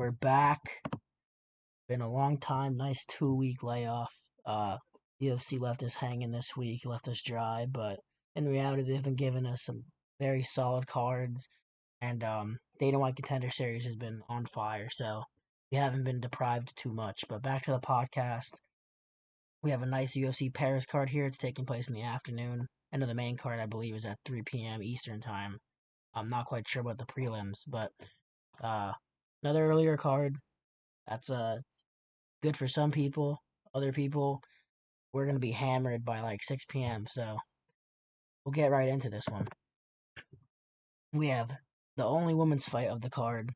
We're back. Been a long time. Nice 2-week layoff. UFC left us hanging this week, left us dry, but in reality, they've been giving us some very solid cards, and Dana White Contender Series has been on fire, so we haven't been deprived too much. But back to the podcast. We have a nice UFC Paris card here. It's taking place in the afternoon. And the main card, I believe, is at 3 p.m. Eastern Time. I'm not quite sure about the prelims, but another earlier card. That's good for some people. Other people, we're going to be hammered by like 6 p.m. So we'll get right into this one. We have the only women's fight of the card,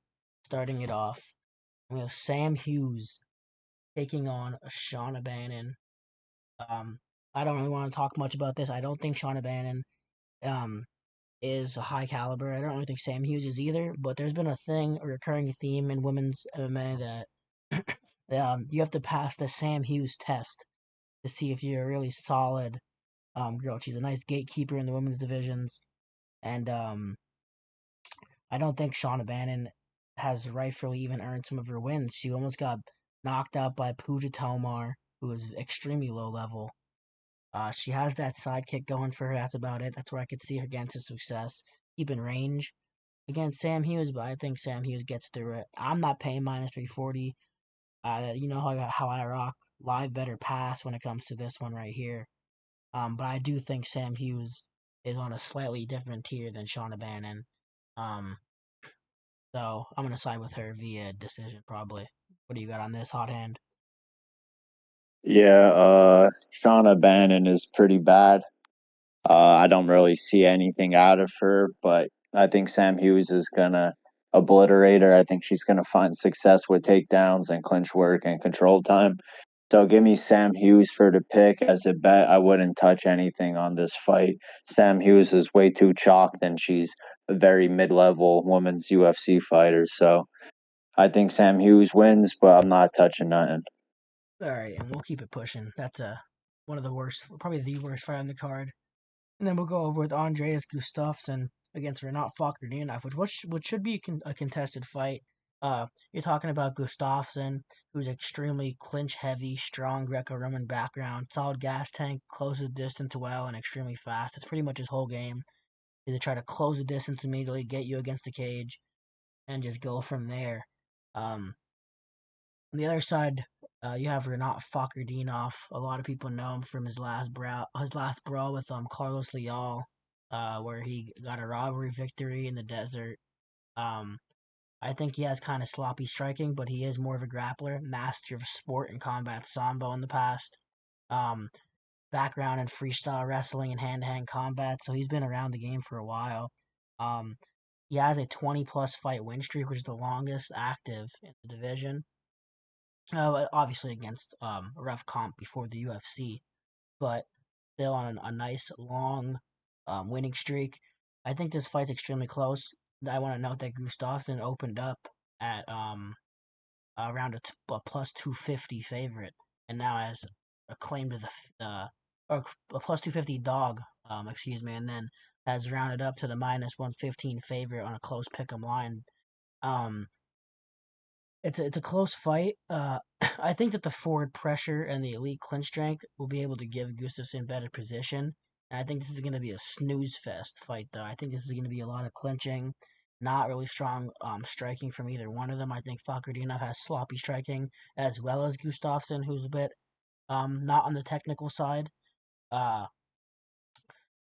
starting it off. We have Sam Hughes taking on Shauna Bannon. I don't really want to talk much about this. I don't think Shauna Bannon is a high caliber. I don't really think Sam Hughes is either, but there's been a recurring theme in women's MMA that you have to pass the Sam Hughes test to see if you're a really solid girl. She's a nice gatekeeper in the women's divisions, and I don't think Shauna Bannon has rightfully even earned some of her wins. She almost got knocked out by Pooja Tomar, who is extremely low level. She has that sidekick going for her. That's about it. That's where I could see her getting to success. Keep in range against Sam Hughes, but I think Sam Hughes gets through it. I'm not paying minus 340. You know how I rock live better pass when it comes to this one right here. But I do think Sam Hughes is on a slightly different tier than Shauna Bannon. So I'm gonna side with her via decision probably. What do you got on this hot hand? Yeah, Shauna Bannon is pretty bad. I don't really see anything out of her, but I think Sam Hughes is gonna obliterate her. I think she's gonna find success with takedowns and clinch work and control time. So give me Sam Hughes for the pick as a bet. I wouldn't touch anything on this fight. Sam Hughes is way too chalked, and she's a very mid-level women's UFC fighter. So I think Sam Hughes wins, but I'm not touching nothing. All right, and we'll keep it pushing. That's one of the worst, probably the worst fight on the card. And then we'll go over with Andreas Gustafsson against Renat Fakhretdinov, which should be a contested fight. You're talking about Gustafsson, who's extremely clinch heavy, strong Greco-Roman background, solid gas tank, closes distance well, and extremely fast. It's pretty much his whole game is to try to close the distance immediately, get you against the cage, and just go from there. Um, on the other side, you have Renat Fakhretdinov. A lot of people know him from his last brawl with Carlos Leal, where he got a robbery victory in the desert. Um, I think he has kind of sloppy striking, but he is more of a grappler, master of sport and combat sambo in the past. Um, Background in freestyle wrestling and hand-to-hand combat, so he's been around the game for a while. Um, he has a 20 plus fight win streak, which is the longest active in the division. Obviously against a rough comp before the UFC, but still on a nice long winning streak. I think this fight's extremely close. I want to note that Gustafsson opened up at around a plus 250 favorite, and now has a claim to or a plus 250 dog, excuse me, and then has rounded up to the minus 115 favorite on a close pick'em line. Um, it's a close fight. I think that the forward pressure and the elite clinch strength will be able to give Gustafsson better position. And I think this is going to be a snooze fest fight, though. I think this is going to be a lot of clinching, not really strong striking from either one of them. I think Fakhretdinov has sloppy striking as well as Gustafsson, who's a bit not on the technical side. Uh,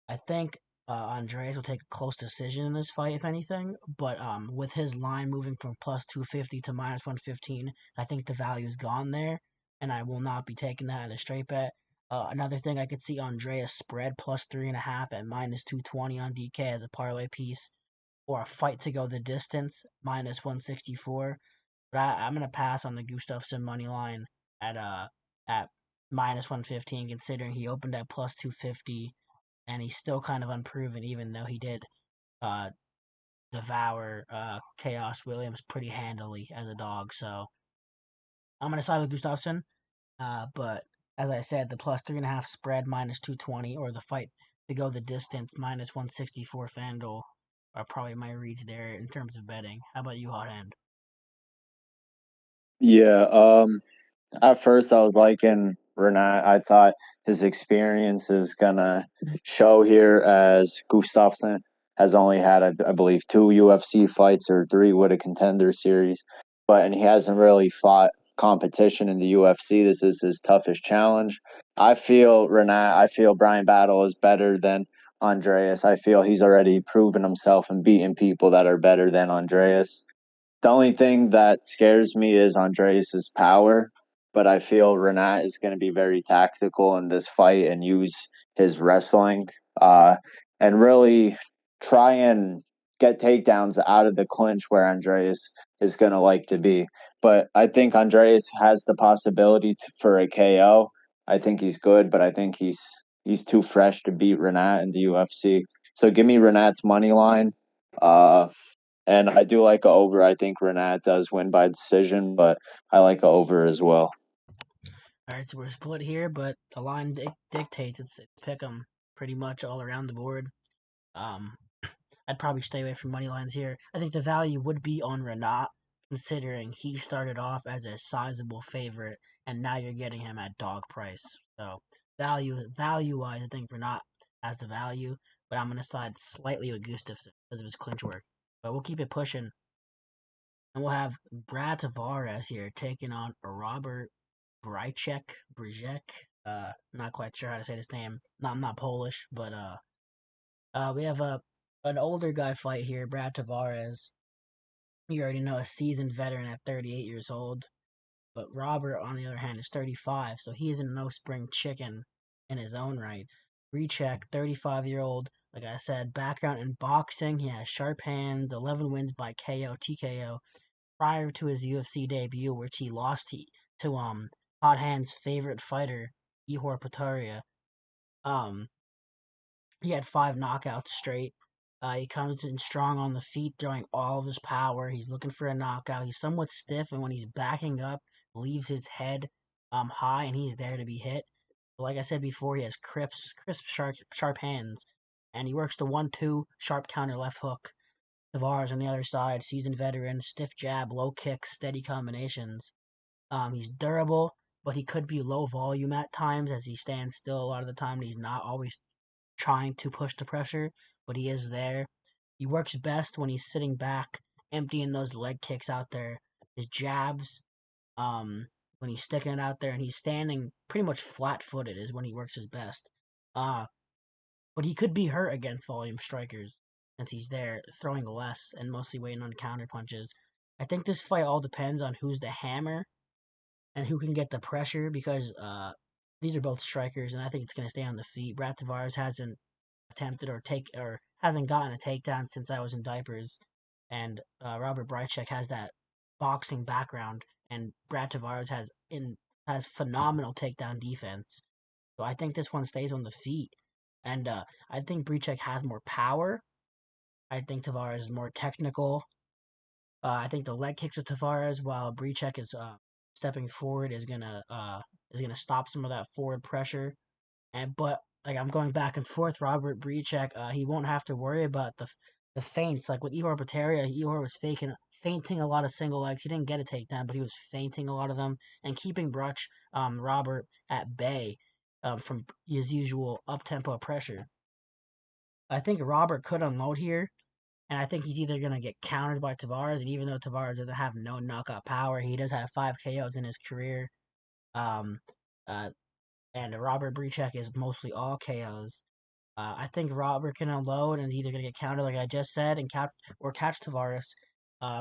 I think Andreas will take a close decision in this fight, if anything. But with his line moving from plus 250 to minus 115, I think the value is gone there, and I will not be taking that at a straight bet. Another thing I could see Andreas spread plus 3.5 at minus 220 on DK as a parlay piece, or a fight to go the distance minus 164. But I'm gonna pass on the Gustafsson money line at minus 115, considering he opened at plus 250 and he's still kind of unproven, even though he did uh, devour Chaos Williams pretty handily as a dog. So I'm gonna side with Gustafsson, but as I said, the plus 3.5 spread minus 220, or the fight to go the distance minus 164 FanDuel are probably my reads there in terms of betting. How about you, Hot Hand? Yeah, at first I was liking Renat. I thought his experience is gonna show here as Gustafsson has only had, I believe, two UFC fights or three with a contender series, and he hasn't really fought competition in the UFC. This is his toughest challenge. I feel Brian Battle is better than Andreas. I feel he's already proven himself and beaten people that are better than Andreas. The only thing that scares me is Andreas's power, but I feel Renat is going to be very tactical in this fight and use his wrestling uh, and really try and get takedowns out of the clinch where Andreas is going to like to be. But I think Andreas has the possibility for a KO. I think he's good, but I think he's too fresh to beat Renat in the UFC. So give me Renat's money line. Uh, and I do like a over. I think Renat does win by decision, but I like a over as well. All right, so we're split here, but the line dictates it's pick 'em pretty much all around the board. Um, I'd probably stay away from money lines here. I think the value would be on Renat, considering he started off as a sizable favorite, and now you're getting him at dog price. So value wise, I think Renat has the value, but I'm gonna side slightly with Gustafsson because of his clinch work. But we'll keep it pushing, and we'll have Brad Tavares here taking on Robert Bryczek. Not quite sure how to say this name. I'm not Polish, but we have an older guy fight here, Brad Tavares. You already know, a seasoned veteran at 38 years old. But Robert, on the other hand, is 35, so he isn't no spring chicken in his own right. Bryczek, 35-year-old, like I said, background in boxing. He has sharp hands, 11 wins by KO, TKO, prior to his UFC debut, which he lost to Hot Hand's favorite fighter, Ihor Potieria. Um, he had 5 knockouts straight. He comes in strong on the feet, throwing all of his power. He's looking for a knockout. He's somewhat stiff, and when he's backing up, leaves his head high, and he's there to be hit. But like I said before, he has crisp, sharp hands, and he works the 1-2 sharp counter left hook. Tavares on the other side, seasoned veteran, stiff jab, low kick, steady combinations. He's durable, but he could be low volume at times as he stands still a lot of the time. And he's not always trying to push the pressure, but he is there. He works best when he's sitting back, emptying those leg kicks out there. His jabs, when he's sticking it out there and he's standing pretty much flat footed is when he works his best. Uh, but he could be hurt against volume strikers since he's there throwing less and mostly waiting on counter punches. I think this fight all depends on who's the hammer and who can get the pressure because these are both strikers and I think it's going to stay on the feet. Brad Tavares hasn't attempted or hasn't gotten a takedown since I was in diapers, and Robert Bryczek has that boxing background, and Brad Tavares has phenomenal takedown defense. So I think this one stays on the feet, and I think Bryczek has more power. I think Tavares is more technical. I think the leg kicks of Tavares, while Bryczek is stepping forward, is gonna stop some of that forward pressure. But like I'm going back and forth. Robert Bryczek, he won't have to worry about the feints. Like with Ihor Potieria, Ihor was feinting a lot of single legs. He didn't get a takedown, but he was feinting a lot of them and keeping Robert at bay from his usual up tempo pressure. I think Robert could unload here, and I think he's either gonna get countered by Tavares, and even though Tavares doesn't have no knockout power, he does have 5 KOs in his career. Um, uh, and Robert Bryczek is mostly all KOs. I think Robert can unload and is either going to get countered, like I just said, and catch Tavares.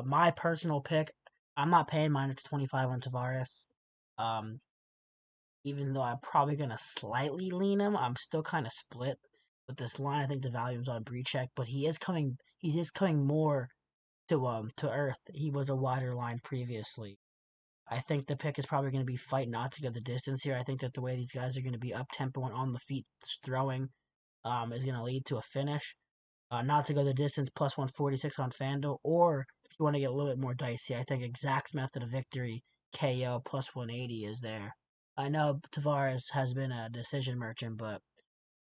My personal pick, I'm not paying -25 on Tavares. Um, Even though I'm probably going to slightly lean him, I'm still kind of split with this line. I think the value's on Bryczek, but he is coming. He is coming more to earth. He was a wider line previously. I think the pick is probably going to be fight not to go the distance here. I think that the way these guys are going to be up tempo and on the feet throwing is going to lead to a finish. Not to go the distance, plus 146 on FanDuel, or if you want to get a little bit more dicey, I think exact method of victory, KO plus 180 is there. I know Tavares has been a decision merchant, but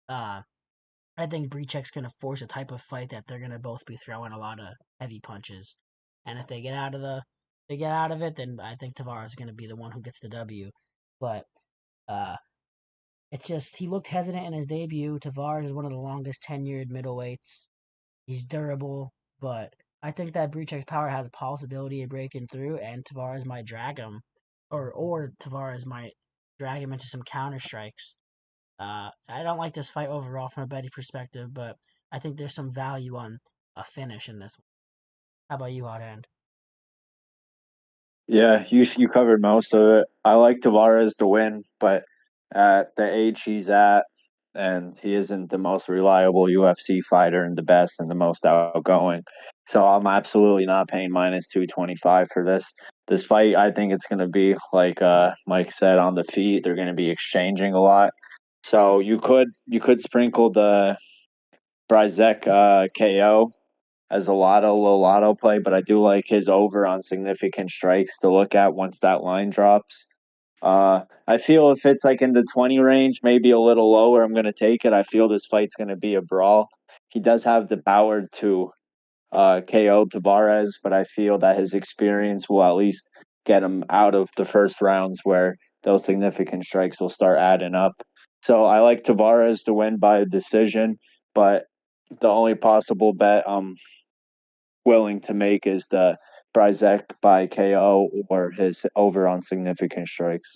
uh, I think Bryczek's going to force a type of fight that they're going to both be throwing a lot of heavy punches. And if they get out of the they get out of it, then I think Tavares is going to be the one who gets the W. But uh, it's just he looked hesitant in his debut. Tavares is one of the longest tenured middleweights. He's durable, but I think that Bryczek's power has a possibility of breaking through, and Tavares might drag him, or Tavares might drag him into some counter strikes. I don't like this fight overall from a betting perspective, but I think there's some value on a finish in this one. How about you, Hot Hand? Yeah, you covered most of it. I like Tavares to win, but at the age he's at, and he isn't the most reliable UFC fighter and the best and the most outgoing. So I'm absolutely not paying minus 225 for this. This fight, I think it's going to be like Mike said on the feet. They're going to be exchanging a lot. So you could sprinkle the Bryczek KO as a low lotto play, but I do like his over on significant strikes to look at once that line drops. I feel if it's like in the 20 range, maybe a little lower, I'm going to take it. I feel this fight's going to be a brawl. He does have the power to KO Tavares, but I feel that his experience will at least get him out of the first rounds where those significant strikes will start adding up. So I like Tavares to win by decision, but the only possible bet willing to make is the Bryczek by KO or his over on significant strikes.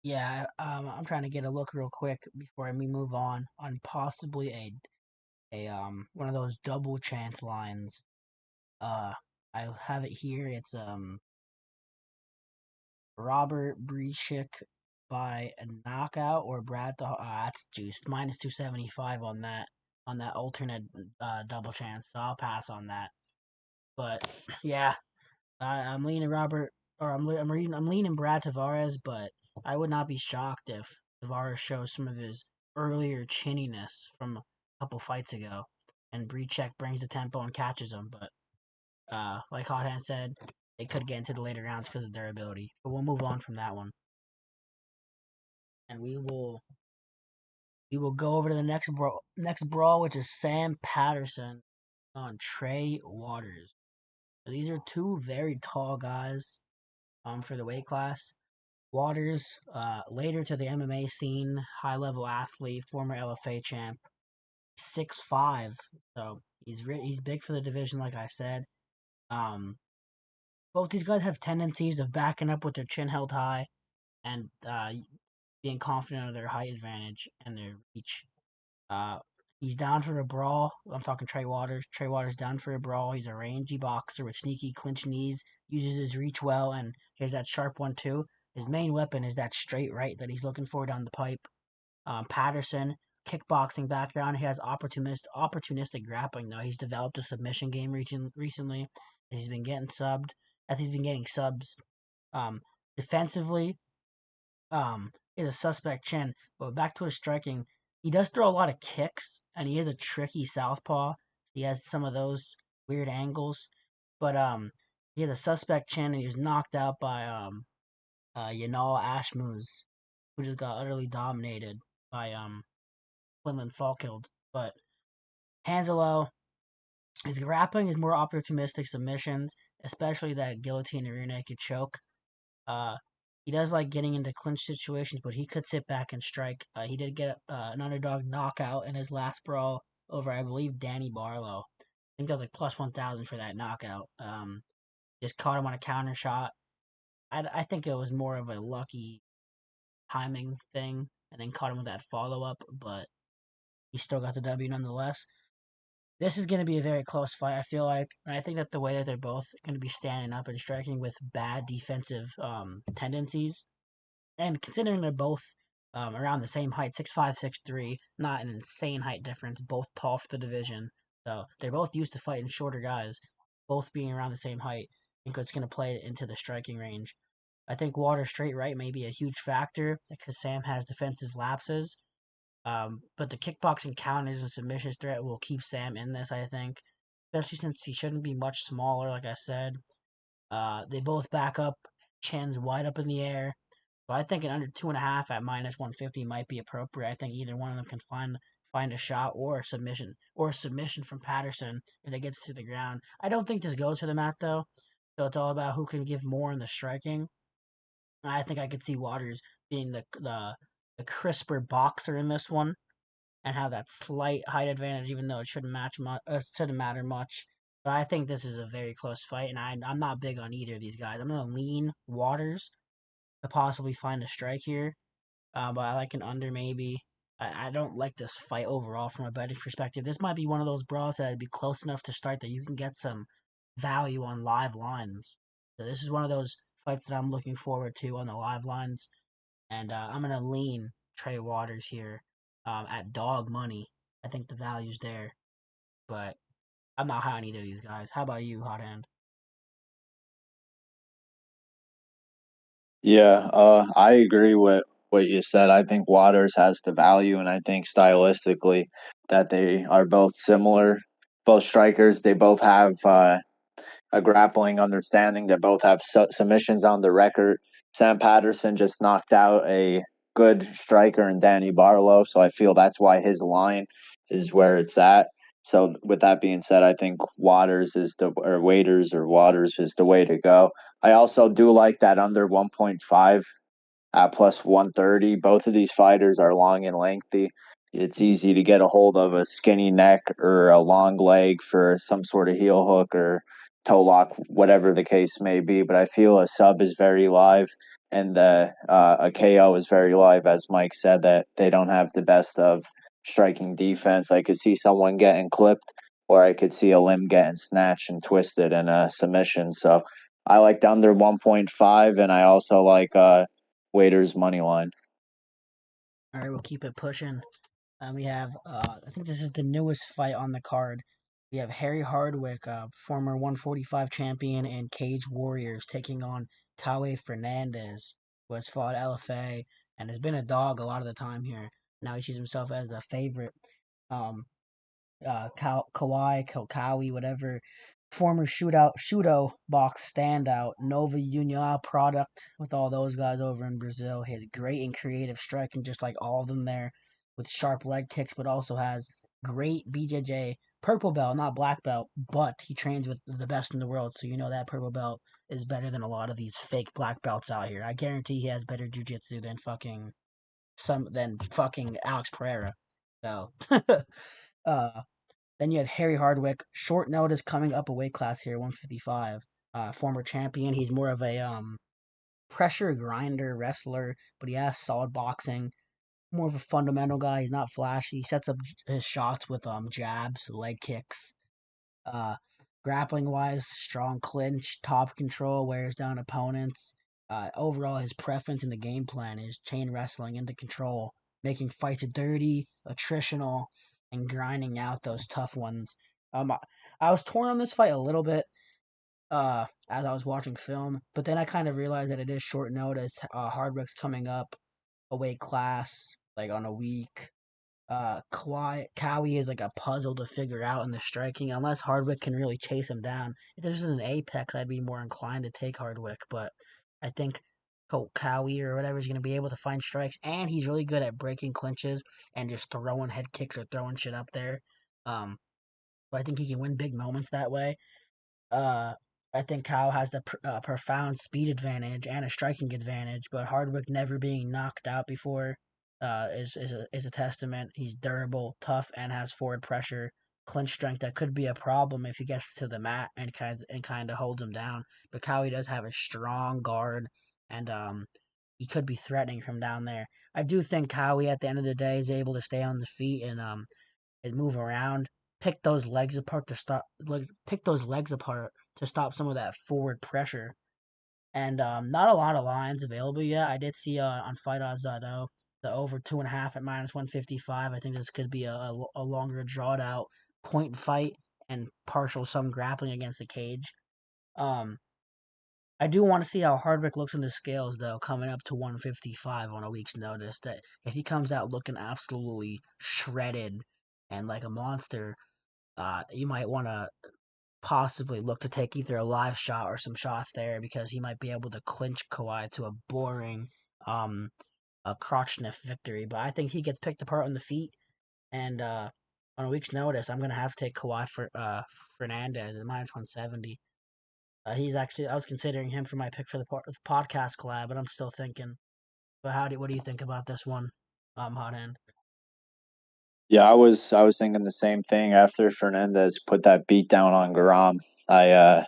Yeah, I'm trying to get a look real quick before we move on possibly a one of those double chance lines. Uh, I have it here. It's Robert Bryczek by a knockout or Brad. That's juiced minus 275 on that alternate double chance. So I'll pass on that. But yeah, I'm leaning Robert, or I'm leaning Brad Tavares, but I would not be shocked if Tavares shows some of his earlier chinniness from a couple fights ago, and Bryczek brings the tempo and catches him. But like Hot Hand said, they could get into the later rounds because of their ability. But we'll move on from that one, and we will go over to the next brawl, which is Sam Patterson on Trey Waters. So these are two very tall guys for the weight class. Waters, later to the MMA scene, high level athlete, former LFA champ, 6'5", so he's big for the division, like I said. Um, Both these guys have tendencies of backing up with their chin held high and being confident of their height advantage and their reach. Uh, he's down for a brawl. I'm talking Trey Waters. Trey Waters down for a brawl. He's a rangy boxer with sneaky clinch knees, uses his reach well, and here's that sharp one too. His main weapon is that straight right that he's looking for down the pipe. Patterson, kickboxing background. He has opportunistic grappling though. He's developed a submission game recently. He's been getting subbed. As he's been getting subs. Um, Defensively, is a suspect chin. But back to his striking, he does throw a lot of kicks, and he is a tricky southpaw. He has some of those weird angles, but he has a suspect chin, and he was knocked out by Yanal Ashmuz, who just got utterly dominated by Quinlan Salkeld. But Hanselo, his grappling is more opportunistic submissions, especially that guillotine or rear naked choke. Uh, he does like getting into clinch situations, but he could sit back and strike. He did get an underdog knockout in his last brawl over, I believe, Danny Barlow. I think that was like plus 1,000 for that knockout. Just caught him on a counter shot. I think it was more of a lucky timing thing, and then caught him with that follow up, but he still got the W nonetheless. This is going to be a very close fight, I feel like. And I think that the way that they're both going to be standing up and striking with bad defensive tendencies, and considering they're both around the same height, 6'5", 6'3", not an insane height difference, both tall for the division. So they're both used to fighting shorter guys, both being around the same height. I think it's going to play into the striking range. I think Water straight right may be a huge factor because Sam has defensive lapses. But the kickboxing counters and submissions threat will keep Sam in this, I think, especially since he shouldn't be much smaller, like I said. They both back up, chins wide up in the air. So I think an under 2.5 at minus 150 might be appropriate. I think either one of them can find a shot or a submission from Patterson if it gets to the ground. I don't think this goes to the mat though. So it's all about who can give more in the striking. I think I could see Waters being the crisper boxer in this one and have that slight height advantage, even though it shouldn't matter much. But I think this is a very close fight, and I'm not big on either of these guys. I'm gonna lean Waters to possibly find a strike here, but I like an under maybe. I don't like this fight overall from a betting perspective. This might be one of those brawls that would be close enough to start that you can get some value on live lines. So this is one of those fights that I'm looking forward to on the live lines, and I'm gonna lean Trey Waters here at dog money. I think the value's there, but I'm not high on either of these guys. How about you, Hot Hand? Yeah, I agree with what you said. I think Waters has the value, and I think stylistically that they are both similar. Both strikers, they both have a grappling understanding. They both have submissions on the record. Sam Patterson just knocked out a good striker in Danny Barlow, so I feel that's why his line is where it's at. So with that being said, I think Waters is the way to go. I also do like that under 1.5 at plus 130. Both of these fighters are long and lengthy. It's easy to get a hold of a skinny neck or a long leg for some sort of heel hook or toe lock, whatever the case may be. But I feel a sub is very live and a KO is very live, as Mike said, that they don't have the best of striking defense. I could see someone getting clipped, or I could see a limb getting snatched and twisted in a submission. So I like the under 1.5, and I also like Waiters money line. All right, we'll keep it pushing. We have, I think this is the newest fight on the card. We have Harry Hardwick, former 145 champion and Cage Warriors, taking on Kawe Fernandes, who has fought LFA and has been a dog a lot of the time here. Now he sees himself as a favorite. Um, Kawhi, whatever, former Shudo box standout, Nova Union product with all those guys over in Brazil. He has great and creative striking, just like all of them there, with sharp leg kicks, but also has great BJJ purple belt, not black belt, but he trains with the best in the world, so you know that purple belt is better than a lot of these fake black belts out here. I guarantee he has better jujitsu than fucking Alex Pereira. So, uh, then you have Harry Hardwick, short notice coming up a weight class here, 155. Former champion. He's more of a pressure grinder wrestler, but he has solid boxing. More of a fundamental guy. He's not flashy. He sets up his shots with jabs, leg kicks. Uh, Grappling wise, strong clinch, top control, wears down opponents. Overall, his preference in the game plan is chain wrestling into control, making fights dirty, attritional, and grinding out those tough ones. I was torn on this fight a little bit as I was watching film, but then I kind of realized that it is short notice. Hardwick's coming up a weight class, like on a week. Cowie is like a puzzle to figure out in the striking. Unless Hardwick can really chase him down. If this is an apex, I'd be more inclined to take Hardwick. But I think Cowie or whatever is going to be able to find strikes, and he's really good at breaking clinches and just throwing head kicks or throwing shit up there. Um, so I think he can win big moments that way. Uh, I think Kyle has the profound speed advantage and a striking advantage, but Hardwick never being knocked out before is a testament. He's durable, tough, and has forward pressure, clinch strength that could be a problem if he gets to the mat and kind of holds him down. But Cowie does have a strong guard, and he could be threatening from down there. I do think Cowie at the end of the day is able to stay on the feet and move around, pick those legs apart to stop some of that forward pressure. And not a lot of lines available yet. I did see on FightOdds.io the over 2.5 at -155. I think this could be a longer drawed out point fight and partial some grappling against the cage. Um, I do want to see how Hardwick looks in the scales though, coming up to 155 on a week's notice. That if he comes out looking absolutely shredded and like a monster, you might want to possibly look to take either a live shot or some shots there because he might be able to clinch Kawhi to a boring a crotch sniff victory. But I think he gets picked apart on the feet, and on a week's notice, I'm gonna have to take Kawhi for Fernandez at -170. He's actually I was considering him for my pick for the podcast collab, but I'm still thinking. But what do you think about this one, Hot Hand? Yeah, I was thinking the same thing after Fernandes put that beat down on Garam. I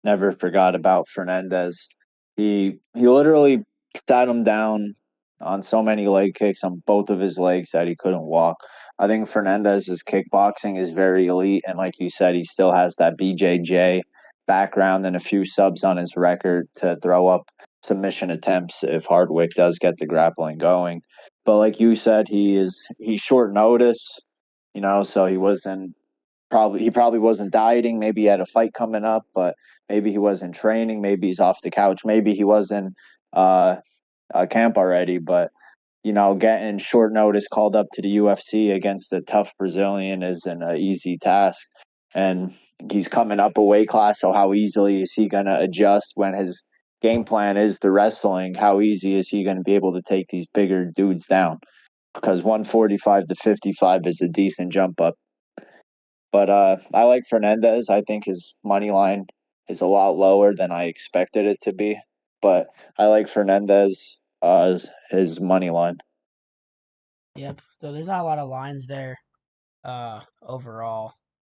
never forgot about Fernandes. He literally sat him down on so many leg kicks on both of his legs that he couldn't walk. I think Fernandez's kickboxing is very elite, and like you said, he still has that BJJ background and a few subs on his record to throw up submission attempts if Hardwick does get the grappling going. But like you said, he's short notice, so he probably wasn't dieting. Maybe he had a fight coming up, but maybe he wasn't training. Maybe he's off the couch. Maybe he wasn't uh, camp already. But getting short notice called up to the UFC against a tough Brazilian isn't an easy task. And he's coming up a weight class, so how easily is he going to adjust when his game plan is the wrestling? How easy is he going to be able to take these bigger dudes down? Because 145 to 55 is a decent jump up. But I like Fernandez. I think his money line is a lot lower than I expected it to be. But I like Fernandez as his money line. Yep. So there's not a lot of lines there. Overall,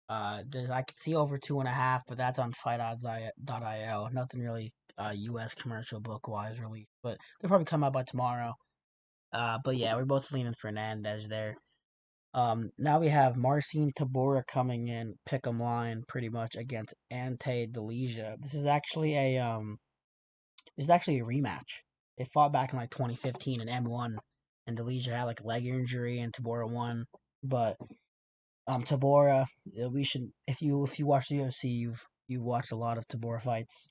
I could see over 2.5, but that's on FightOdds.io. Nothing really U.S. commercial book wise released, but they'll probably come out by tomorrow. But yeah, we're both leaning Fernandez there. Now we have Marcin Tybura coming in, pick'em line pretty much against Ante Delija. This is actually a rematch. They fought back in like 2015 in M1, and Delija had like a leg injury, and Tybura won. But Tybura, we should if you watch the UFC, you've watched a lot of Tybura fights.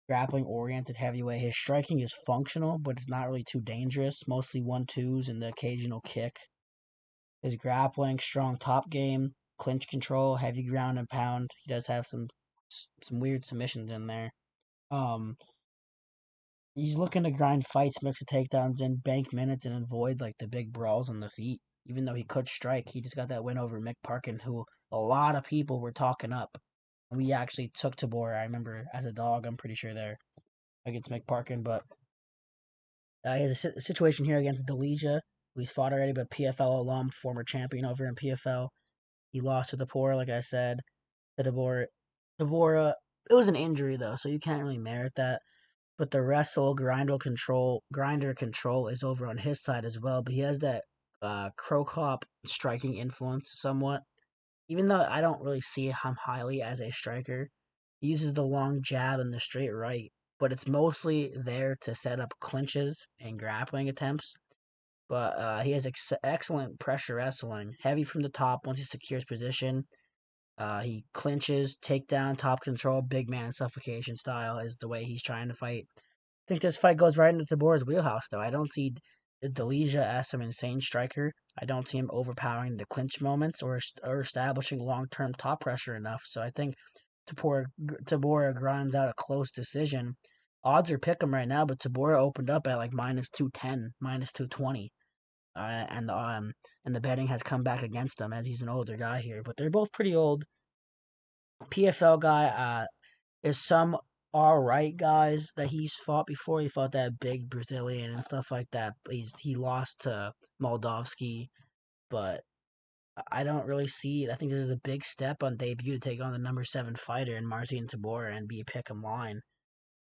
Grappling oriented heavyweight. His striking is functional, but it's not really too dangerous. Mostly 1-2s and the occasional kick. His grappling, strong top game, clinch control, heavy ground and pound. He does have some weird submissions in there. Um, he's looking to grind fights, mix the takedowns in, bank minutes, and avoid like the big brawls on the feet. Even though he could strike, he just got that win over Mick Parkin, who a lot of people were talking up. We actually took Tabor. I remember as a dog. I'm pretty sure there against Mick Parkin, but he has a situation here against Delija, who he's fought already, but PFL alum, former champion over in PFL. He lost to Tabor, like I said. The Tabora, it was an injury though, so you can't really merit that. But the grinder control is over on his side as well. But he has that Krokop striking influence somewhat. Even though I don't really see him highly as a striker, he uses the long jab and the straight right, but it's mostly there to set up clinches and grappling attempts. But he has excellent pressure wrestling, heavy from the top once he secures position. He clinches, takedown, top control, big man suffocation style is the way he's trying to fight. I think this fight goes right into Tabor's wheelhouse, though. I don't see Delija as some insane striker. I don't see him overpowering the clinch moments or establishing long term top pressure enough. So I think Tabora grinds out a close decision. Odds are pick him right now, but Tabora opened up at like minus 210, minus 220. And the betting has come back against him as he's an older guy here. But they're both pretty old. PFL guy is some all right guys that he's fought before. He fought that big Brazilian and stuff like that. He lost to Moldovsky, but I don't really see it. I think this is a big step on debut to take on the number 7 fighter in Marcin Tybura and be a pick'em line.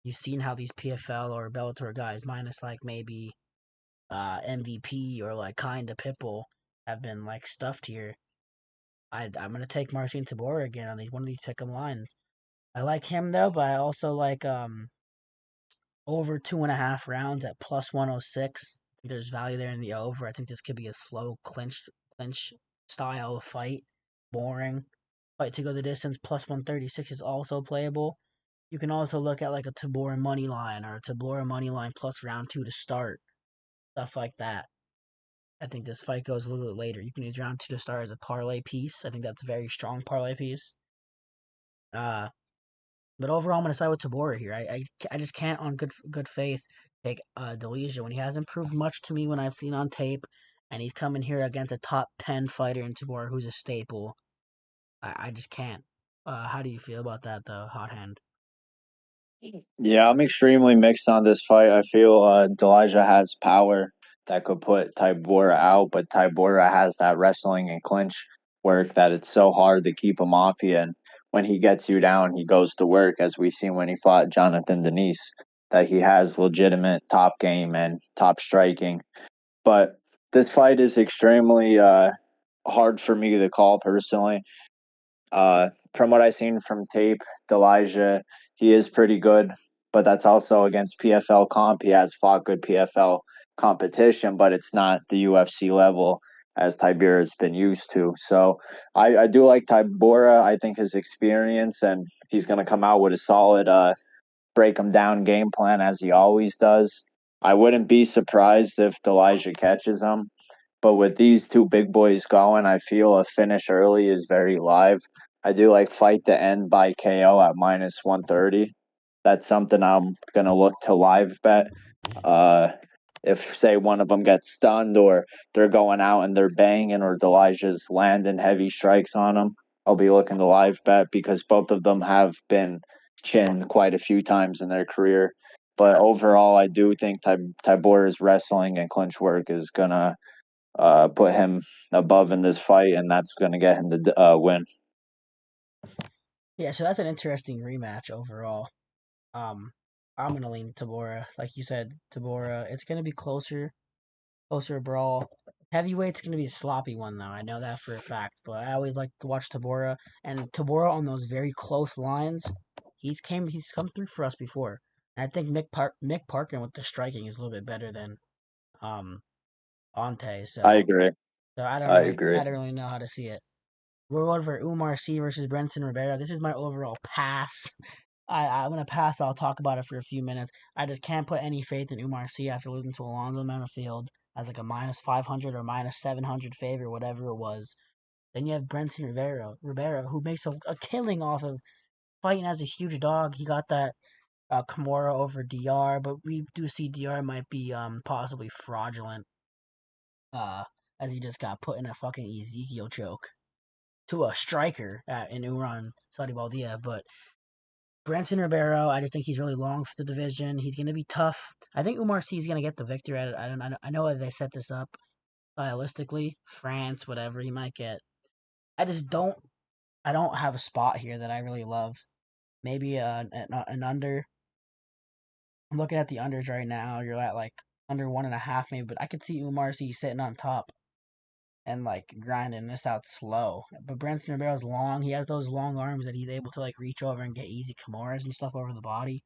You've seen how these PFL or Bellator guys, minus like maybe MVP or like kinda Pitbull, have been like stuffed here. I'm gonna take Marcin Tybura again on these one of these pick'em lines. I like him though, but I also like over 2.5 rounds at plus 106. I think there's value there in the over. I think this could be a slow clinch style fight. Boring. Fight to go the distance plus 136 is also playable. You can also look at like a Tabora money line or a Tabora money line plus round 2 to start. Stuff like that. I think this fight goes a little bit later. You can use round 2 to start as a parlay piece. I think that's a very strong parlay piece. Uh, But overall, I'm going to side with Tabora here. I just can't, on good faith, take Delija when he hasn't proved much to me when I've seen on tape, and he's coming here against a top 10 fighter in Tabora who's a staple. I just can't. How do you feel about that, though, Hot Hand? Yeah, I'm extremely mixed on this fight. I feel Delija has power that could put Tybura out, but Tybura has that wrestling and clinch work that it's so hard to keep him off you. And when he gets you down, he goes to work, as we seen when he fought Jonathan Denis, that he has legitimate top game and top striking. But this fight is extremely hard for me to call personally. From what I've seen from tape, Delija, he is pretty good, but that's also against PFL comp. He has fought good PFL competition, but it's not the UFC level as Tybura has been used to. So I do like Tybura. I think his experience and he's going to come out with a solid break him down game plan as he always does. I wouldn't be surprised if Delija catches him. But with these two big boys going, I feel a finish early is very live. I do like fight to end by KO at minus 130. That's something I'm going to look to live bet. Uh, if, say, one of them gets stunned or they're going out and they're banging or Delija's landing heavy strikes on them, I'll be looking to live bet because both of them have been chinned quite a few times in their career. But overall, I do think Tybura's wrestling and clinch work is going to put him above in this fight, and that's going to get him the win. Yeah, so that's an interesting rematch overall. Um, I'm gonna lean Tabora, like you said, Tabora. It's gonna be closer brawl. Heavyweight's gonna be a sloppy one though. I know that for a fact. But I always like to watch Tabora and Tabora on those very close lines. He's come through for us before. And I think Mick Parkin with the striking is a little bit better than um Ante. I So agree. I agree. I don't really know how to see it. We're over Umar C versus Brenton Ribeiro. This is my overall pass. I'm gonna pass, but I'll talk about it for a few minutes. I just can't put any faith in Umar C after losing to Alonzo Menifield as like a minus 500 or minus 700 favorite, whatever it was. Then you have Brenton Ribeiro, who makes a killing off of fighting as a huge dog. He got that Kimura over DR, but we do see DR might be possibly fraudulent, uh, as he just got put in a fucking Ezekiel choke to a striker in Uran Saudi Baldia. But Branson Ribeiro, I just think he's really long for the division. He's going to be tough. I think Umar C is going to get the victory at it. I know that they set this up stylistically. France, whatever he might get. I just don't. I don't have a spot here that I really love. Maybe an under. I'm looking at the unders right now. You're at like under 1.5 maybe, but I could see Umar C sitting on top and like grinding this out slow. But Branson Ribeiro's long. He has those long arms that he's able to like reach over and get easy Kimuras and stuff over the body.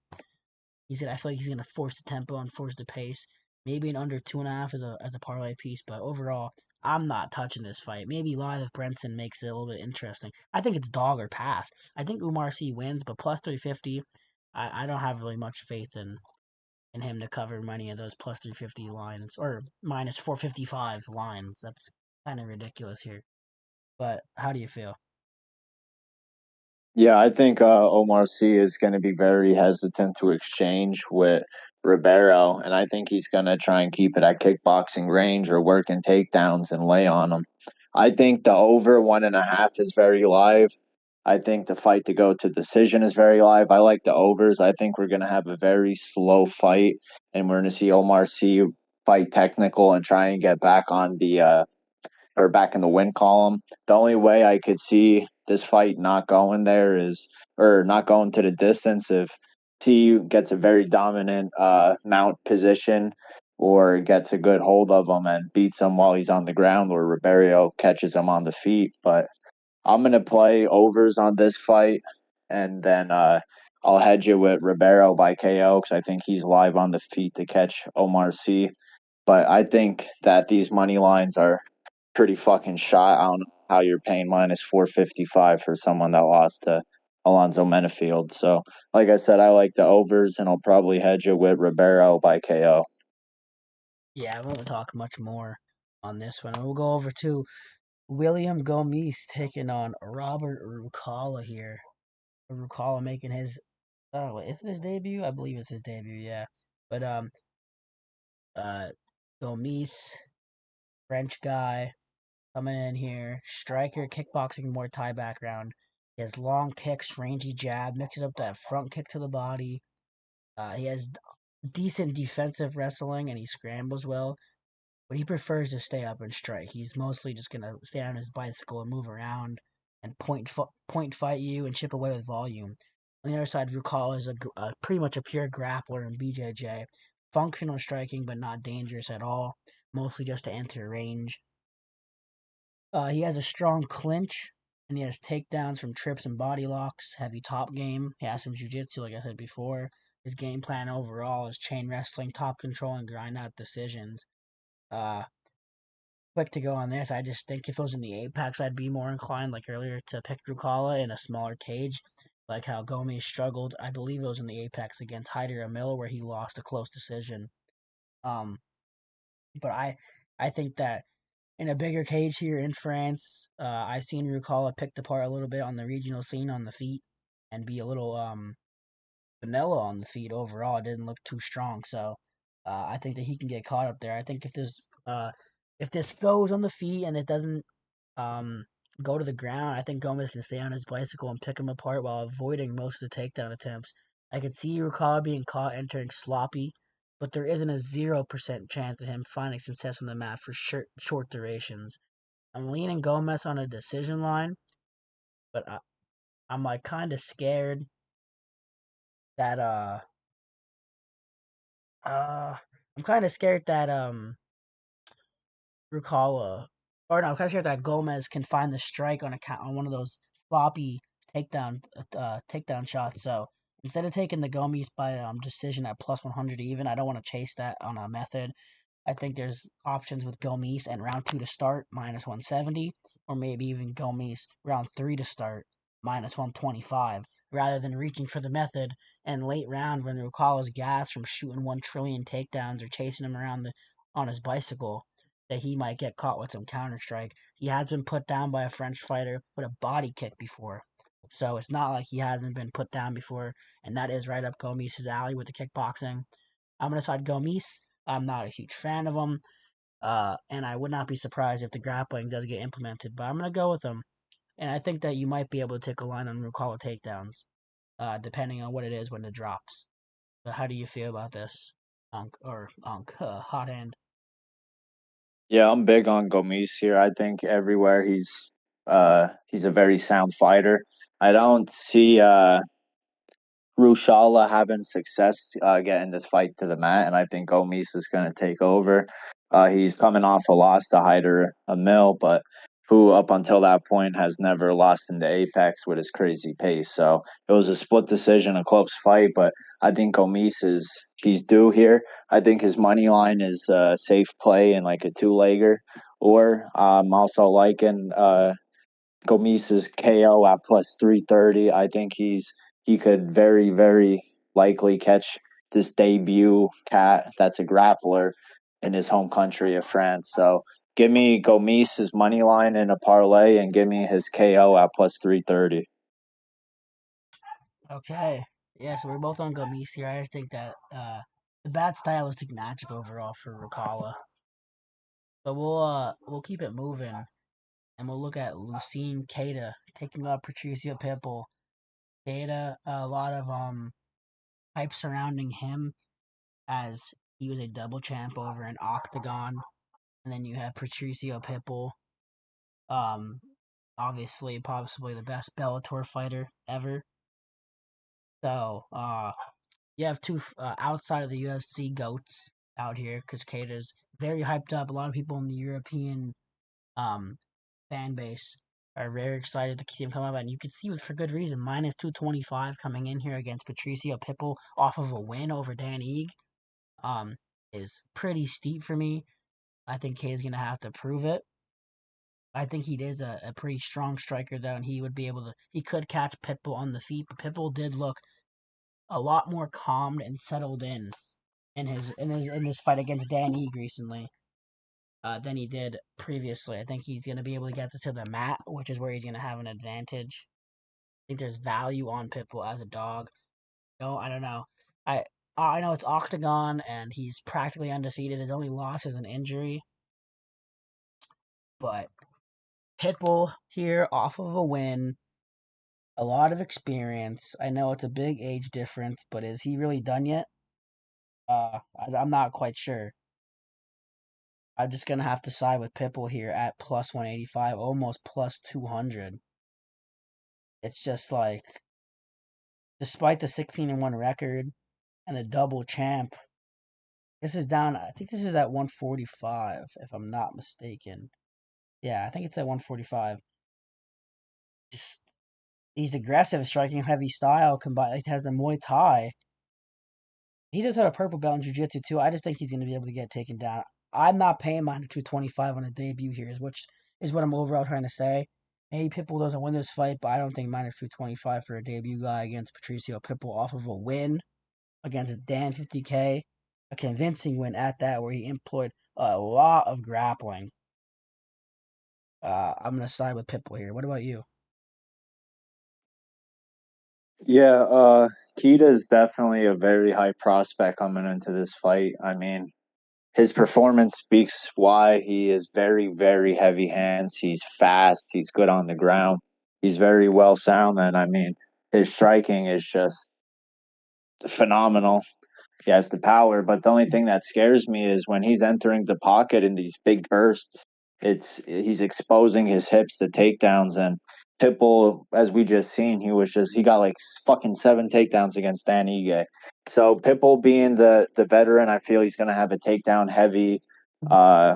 I feel like he's gonna force the tempo and force the pace. Maybe an under 2.5 as a parlay piece, but overall, I'm not touching this fight. Maybe live if Brenson makes it a little bit interesting. I think it's dog or pass. I think Umar C wins, but plus 350, I don't have really much faith in him to cover many of those plus 350 lines or minus 455 lines. That's kind of ridiculous here. But how do you feel? Yeah, I think Omar C is going to be very hesitant to exchange with Ribeiro, and I think he's going to try and keep it at kickboxing range or working takedowns and lay on him. I think the over 1.5 is very live. I think the fight to go to decision is very live. I like the overs. I think we're going to have a very slow fight, and we're going to see Omar C fight technical and try and get back on the or back in the win column. The only way I could see this fight not going there is, or not going to the distance, if T gets a very dominant mount position or gets a good hold of him and beats him while he's on the ground, or Ribeiro catches him on the feet. But I'm gonna play overs on this fight, and then I'll hedge it with Ribeiro by KO because I think he's live on the feet to catch Omar C. But I think that these money lines are pretty fucking shot. I don't know how you're paying minus 455 for someone that lost to Alonzo Menifield. So, like I said, I like the overs, and I'll probably hedge it with Ribeiro by KO. Yeah, I won't talk much more on this one. We'll go over to William Gomis taking on Robert Ruchala here. Ruchala making his is it his debut? I believe it's his debut, yeah. But uh Gomis, French guy, coming in here, striker, kickboxing, more Thai background. He has long kicks, rangy jab, mixes up that front kick to the body. He has decent defensive wrestling and he scrambles well, but he prefers to stay up and strike. He's mostly just gonna stay on his bicycle and move around and point fight you and chip away with volume. On the other side, Ruchala is pretty much a pure grappler in BJJ, functional striking but not dangerous at all, mostly just to enter range. He has a strong clinch, and he has takedowns from trips and body locks, heavy top game. He has some jiu-jitsu, like I said before. His game plan overall is chain wrestling, top control, and grind out decisions. Uh, Quick to go on this, I just think if it was in the Apex, I'd be more inclined, like earlier, to pick Ruchala in a smaller cage, like how Gomis struggled. I believe it was in the Apex against Hyder Emil, where he lost a close decision. Um, but I think that in a bigger cage here in France, I've seen Ruchala picked apart a little bit on the regional scene on the feet and be a little vanilla on the feet overall. It didn't look too strong, so I think that he can get caught up there. I think if this goes on the feet and it doesn't um, go to the ground, I think Gomis can stay on his bicycle and pick him apart while avoiding most of the takedown attempts. I could see Ruchala being caught entering sloppy, but there isn't a 0% chance of him finding success on the mat for short durations. I'm leaning Gomis on a decision line, but I'm like kind of scared that uh I'm kind of scared that Ruchala, or no, I'm kind of scared that Gomis can find the strike on one of those sloppy takedown shots. So instead of taking the Gomis by decision at plus 100 even, I don't want to chase that on a method. I think there's options with Gomis and round 2 to start, minus 170, or maybe even Gomis round 3 to start, minus 125, rather than reaching for the method and late round when Rucala's gas from shooting 1 trillion takedowns or chasing him around on his bicycle, that he might get caught with some counter strike. He has been put down by a French fighter with a body kick before. So it's not like he hasn't been put down before, and that is right up Gomis' alley with the kickboxing. I'm going to side Gomis. I'm not a huge fan of him, and I would not be surprised if the grappling does get implemented, but I'm going to go with him. And I think that you might be able to take a line on Ruchala takedowns, depending on what it is when it drops. So how do you feel about this, Hot Hand? Yeah, I'm big on Gomis here. I think everywhere he's a very sound fighter. I don't see Ruchala having success getting this fight to the mat, and I think Gomis is going to take over. He's coming off a loss to Hyder Emil, but who up until that point has never lost in the Apex with his crazy pace. So it was a split decision, a close fight, but I think Gomis is he's due here. I think his money line is a safe play in like a two-legger, or I'm also liking Gomis's KO at plus 330. I think he could very likely catch this debut cat that's a grappler in his home country of France. So give me Gomis's money line in a parlay and give me his KO at plus 330. Okay. Yeah, so we're both on Gomis here. I just think that the bad stylistic matchup overall for Ruchala. But we'll keep it moving and we'll look at Lucene Keita taking up Patricio Pitbull. Keita, a lot of hype surrounding him as he was a double champ over an Octagon, and then you have Patricio Pitbull, um, obviously possibly the best Bellator fighter ever. So you have two outside of the UFC goats out here because Keita's very hyped up. A lot of people in the European um fan base are very excited to see him come up, and you can see with for good reason. Minus 225 coming in here against Patricio Pitbull off of a win over Dan Eag, um, is pretty steep for me. I think Kay's gonna have to prove it. I think he is a pretty strong striker though, and he could catch Pitbull on the feet, but Pitbull did look a lot more calmed and settled in his fight against Dan Eag recently. Than he did previously. I think he's going to be able to get to the mat, which is where he's going to have an advantage. I think there's value on Pitbull as a dog. No, I don't know. I know it's Octagon and he's practically undefeated. His only loss is an injury, but Pitbull here off of a win. A lot of experience. I know it's a big age difference, but is he really done yet? I'm not quite sure. I'm just gonna have to side with Pitbull here at plus 185, almost plus 200. It's just like, despite the 16-1 record and the double champ, this is down. I think this is at 145, if I'm not mistaken. Yeah, I think it's at 145. Just, he's aggressive, striking heavy style. Combined, he has the Muay Thai. He does have a purple belt in jiu-jitsu too. I just think he's going to be able to get taken down. I'm not paying minus 225 on a debut here, which is what I'm overall trying to say. Maybe Pitbull doesn't win this fight, but I don't think minus 225 for a debut guy against Patricio Pitbull off of a win against Dan 50K. A convincing win at that, where he employed a lot of grappling. I'm going to side with Pitbull here. What about you? Yeah, Keita is definitely a very high prospect coming into this fight. I mean, his performance speaks why. He is very, very heavy hands. He's fast. He's good on the ground. He's very well sound, and I mean, his striking is just phenomenal. He has the power, but the only thing that scares me is when he's entering the pocket in these big bursts. He's exposing his hips to takedowns, and Pitbull, as we just seen, he got like fucking 7 takedowns against Dan Ige. So Pitbull being the veteran, I feel he's gonna have a takedown heavy uh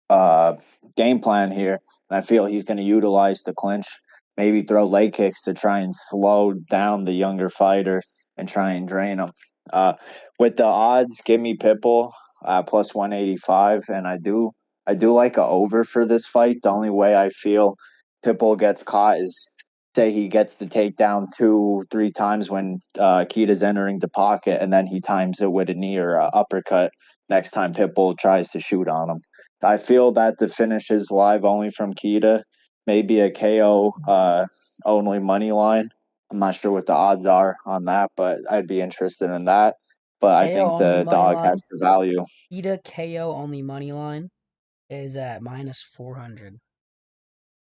uh, game plan here. And I feel he's going to utilize the clinch, maybe throw leg kicks to try and slow down the younger fighter and try and drain him. With the odds, give me Pitbull plus 185, and I do like a over for this fight. The only way I feel Pitbull gets caught is say he gets the takedown 2-3 times when Keita's entering the pocket, and then he times it with a knee or a uppercut next time Pitbull tries to shoot on him. I feel that the finish is live only from Keita, maybe a KO only money line. I'm not sure what the odds are on that, but I'd be interested in that. But I KO think only the money dog line. has the value. Ida KO only money line is at minus 400.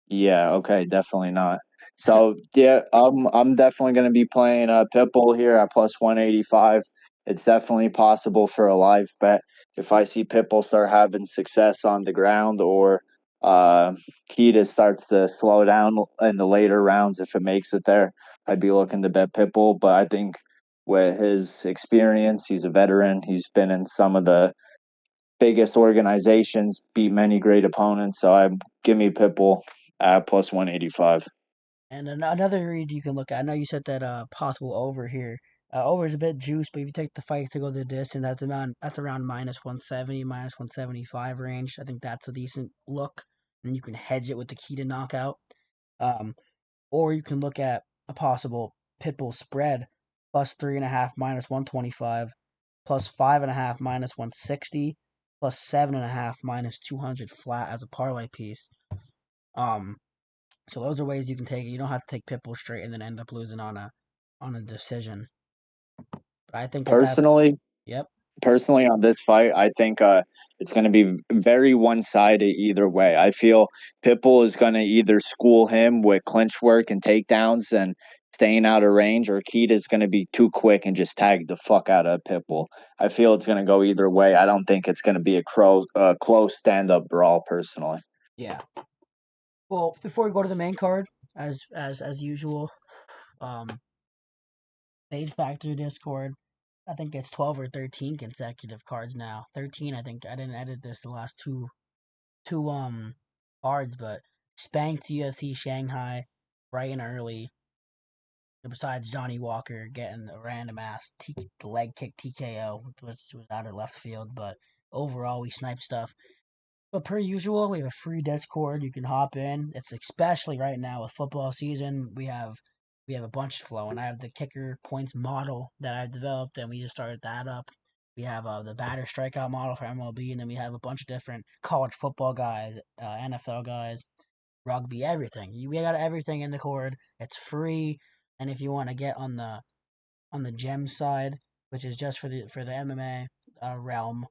Yeah, okay, definitely not. So yeah, I'm definitely going to be playing Pitbull here at plus 185. It's definitely possible for a live bet. If I see Pitbull start having success on the ground, or uh, Keita starts to slow down in the later rounds, if it makes it there, I'd be looking to bet Pitbull. But I think with his experience, he's a veteran. He's been in some of the biggest organizations, beat many great opponents. So I give me Pitbull at plus 185. And another read you can look at. I know you said that possible over here. Over is a bit juiced, but if you take the fight to go the distance, that's around minus 170, minus 175 range. I think that's a decent look, and you can hedge it with the key to knockout. Um, or you can look at a possible Pitbull spread plus 3.5 minus 125, plus 5.5 minus 160, plus 7.5 minus 200 flat as a parlay piece. Um, so those are ways you can take it. You don't have to take Pitbull straight and then end up losing on a decision. But I think at that, Personally, yep, personally on this fight, I think it's going to be very one-sided either way. I feel Pitbull is going to either school him with clinch work and takedowns and staying out of range, or Keita is going to be too quick and just tag the fuck out of Pitbull. I feel it's going to go either way. I don't think it's going to be a close stand-up brawl, personally. yeah. Well, before we go to the main card, as usual, um, Age Factor Discord. I think it's 12 or 13 consecutive cards now. 13, I think. I didn't edit this the last two cards, but spanked UFC Shanghai bright and early. Besides Johnny Walker getting a random ass leg kick TKO, which was out of left field, but overall we sniped stuff. But per usual, we have a free Discord. You can hop in. It's especially right now with football season. We have a bunch flowing. I have the kicker points model that I've developed, and we just started that up. We have the batter strikeout model for MLB, and then we have a bunch of different college football guys, NFL guys, rugby, everything. We got everything in the cord. It's free, and if you want to get on the gem side, which is just for the MMA realm,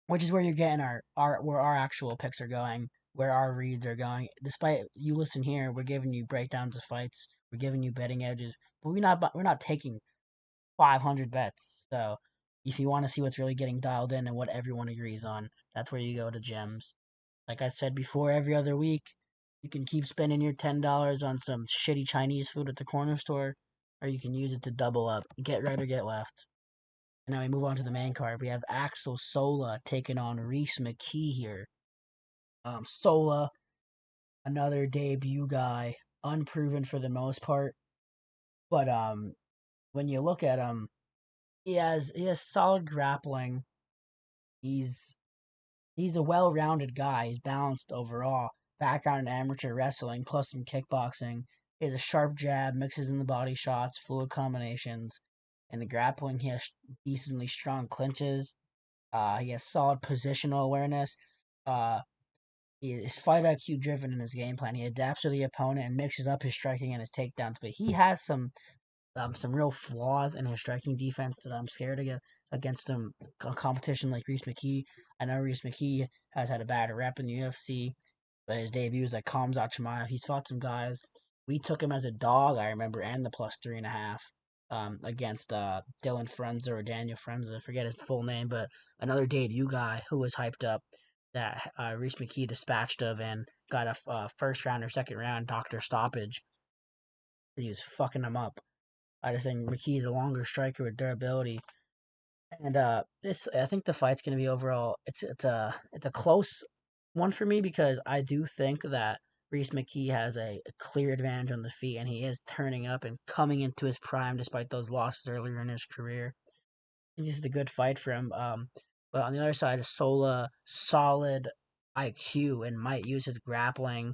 which is where you're getting our where our actual picks are going, where our reads are going. Despite you listen here, we're giving you breakdowns of fights, we're giving you betting edges, but we're not taking 500 bets. So if you want to see what's really getting dialed in and what everyone agrees on, that's where you go to Gems. Like I said before, every other week, you can keep spending your $10 on some shitty Chinese food at the corner store, or you can use it to double up, get right or get left. And now we move on to the main card. We have Axel Sola taking on Reese McKee here. Sola, another debut guy, unproven for the most part, but when you look at him, he has solid grappling. He's he's a well-rounded guy. He's balanced overall. Background in amateur wrestling plus some kickboxing. He has a sharp jab, mixes in the body shots, fluid combinations. In the grappling, he has decently strong clinches. He has solid positional awareness. Uh, he is fight IQ driven in his game plan. He adapts to the opponent and mixes up his striking and his takedowns. But he has some real flaws in his striking defense that I'm scared to get against him. A competition like Reese McKee. I know Reese McKee has had a bad rep in the UFC, but his debut is like Khamzat Chimaev. He's fought some guys. We took him as a dog, I remember, and the plus 3.5 against Dylan Frenza or Daniel Frenza. I forget his full name, but another debut guy who was hyped up that Reese McKee dispatched of and got a first round or second round doctor stoppage. He was fucking him up. I just think McKee's a longer striker with durability, and this I think the fight's gonna be overall. It's a close one for me because I do think that Reese McKee has a clear advantage on the feet, and he is turning up and coming into his prime despite those losses earlier in his career. I think this is a good fight for him. But on the other side is Sola, solid IQ and might use his grappling.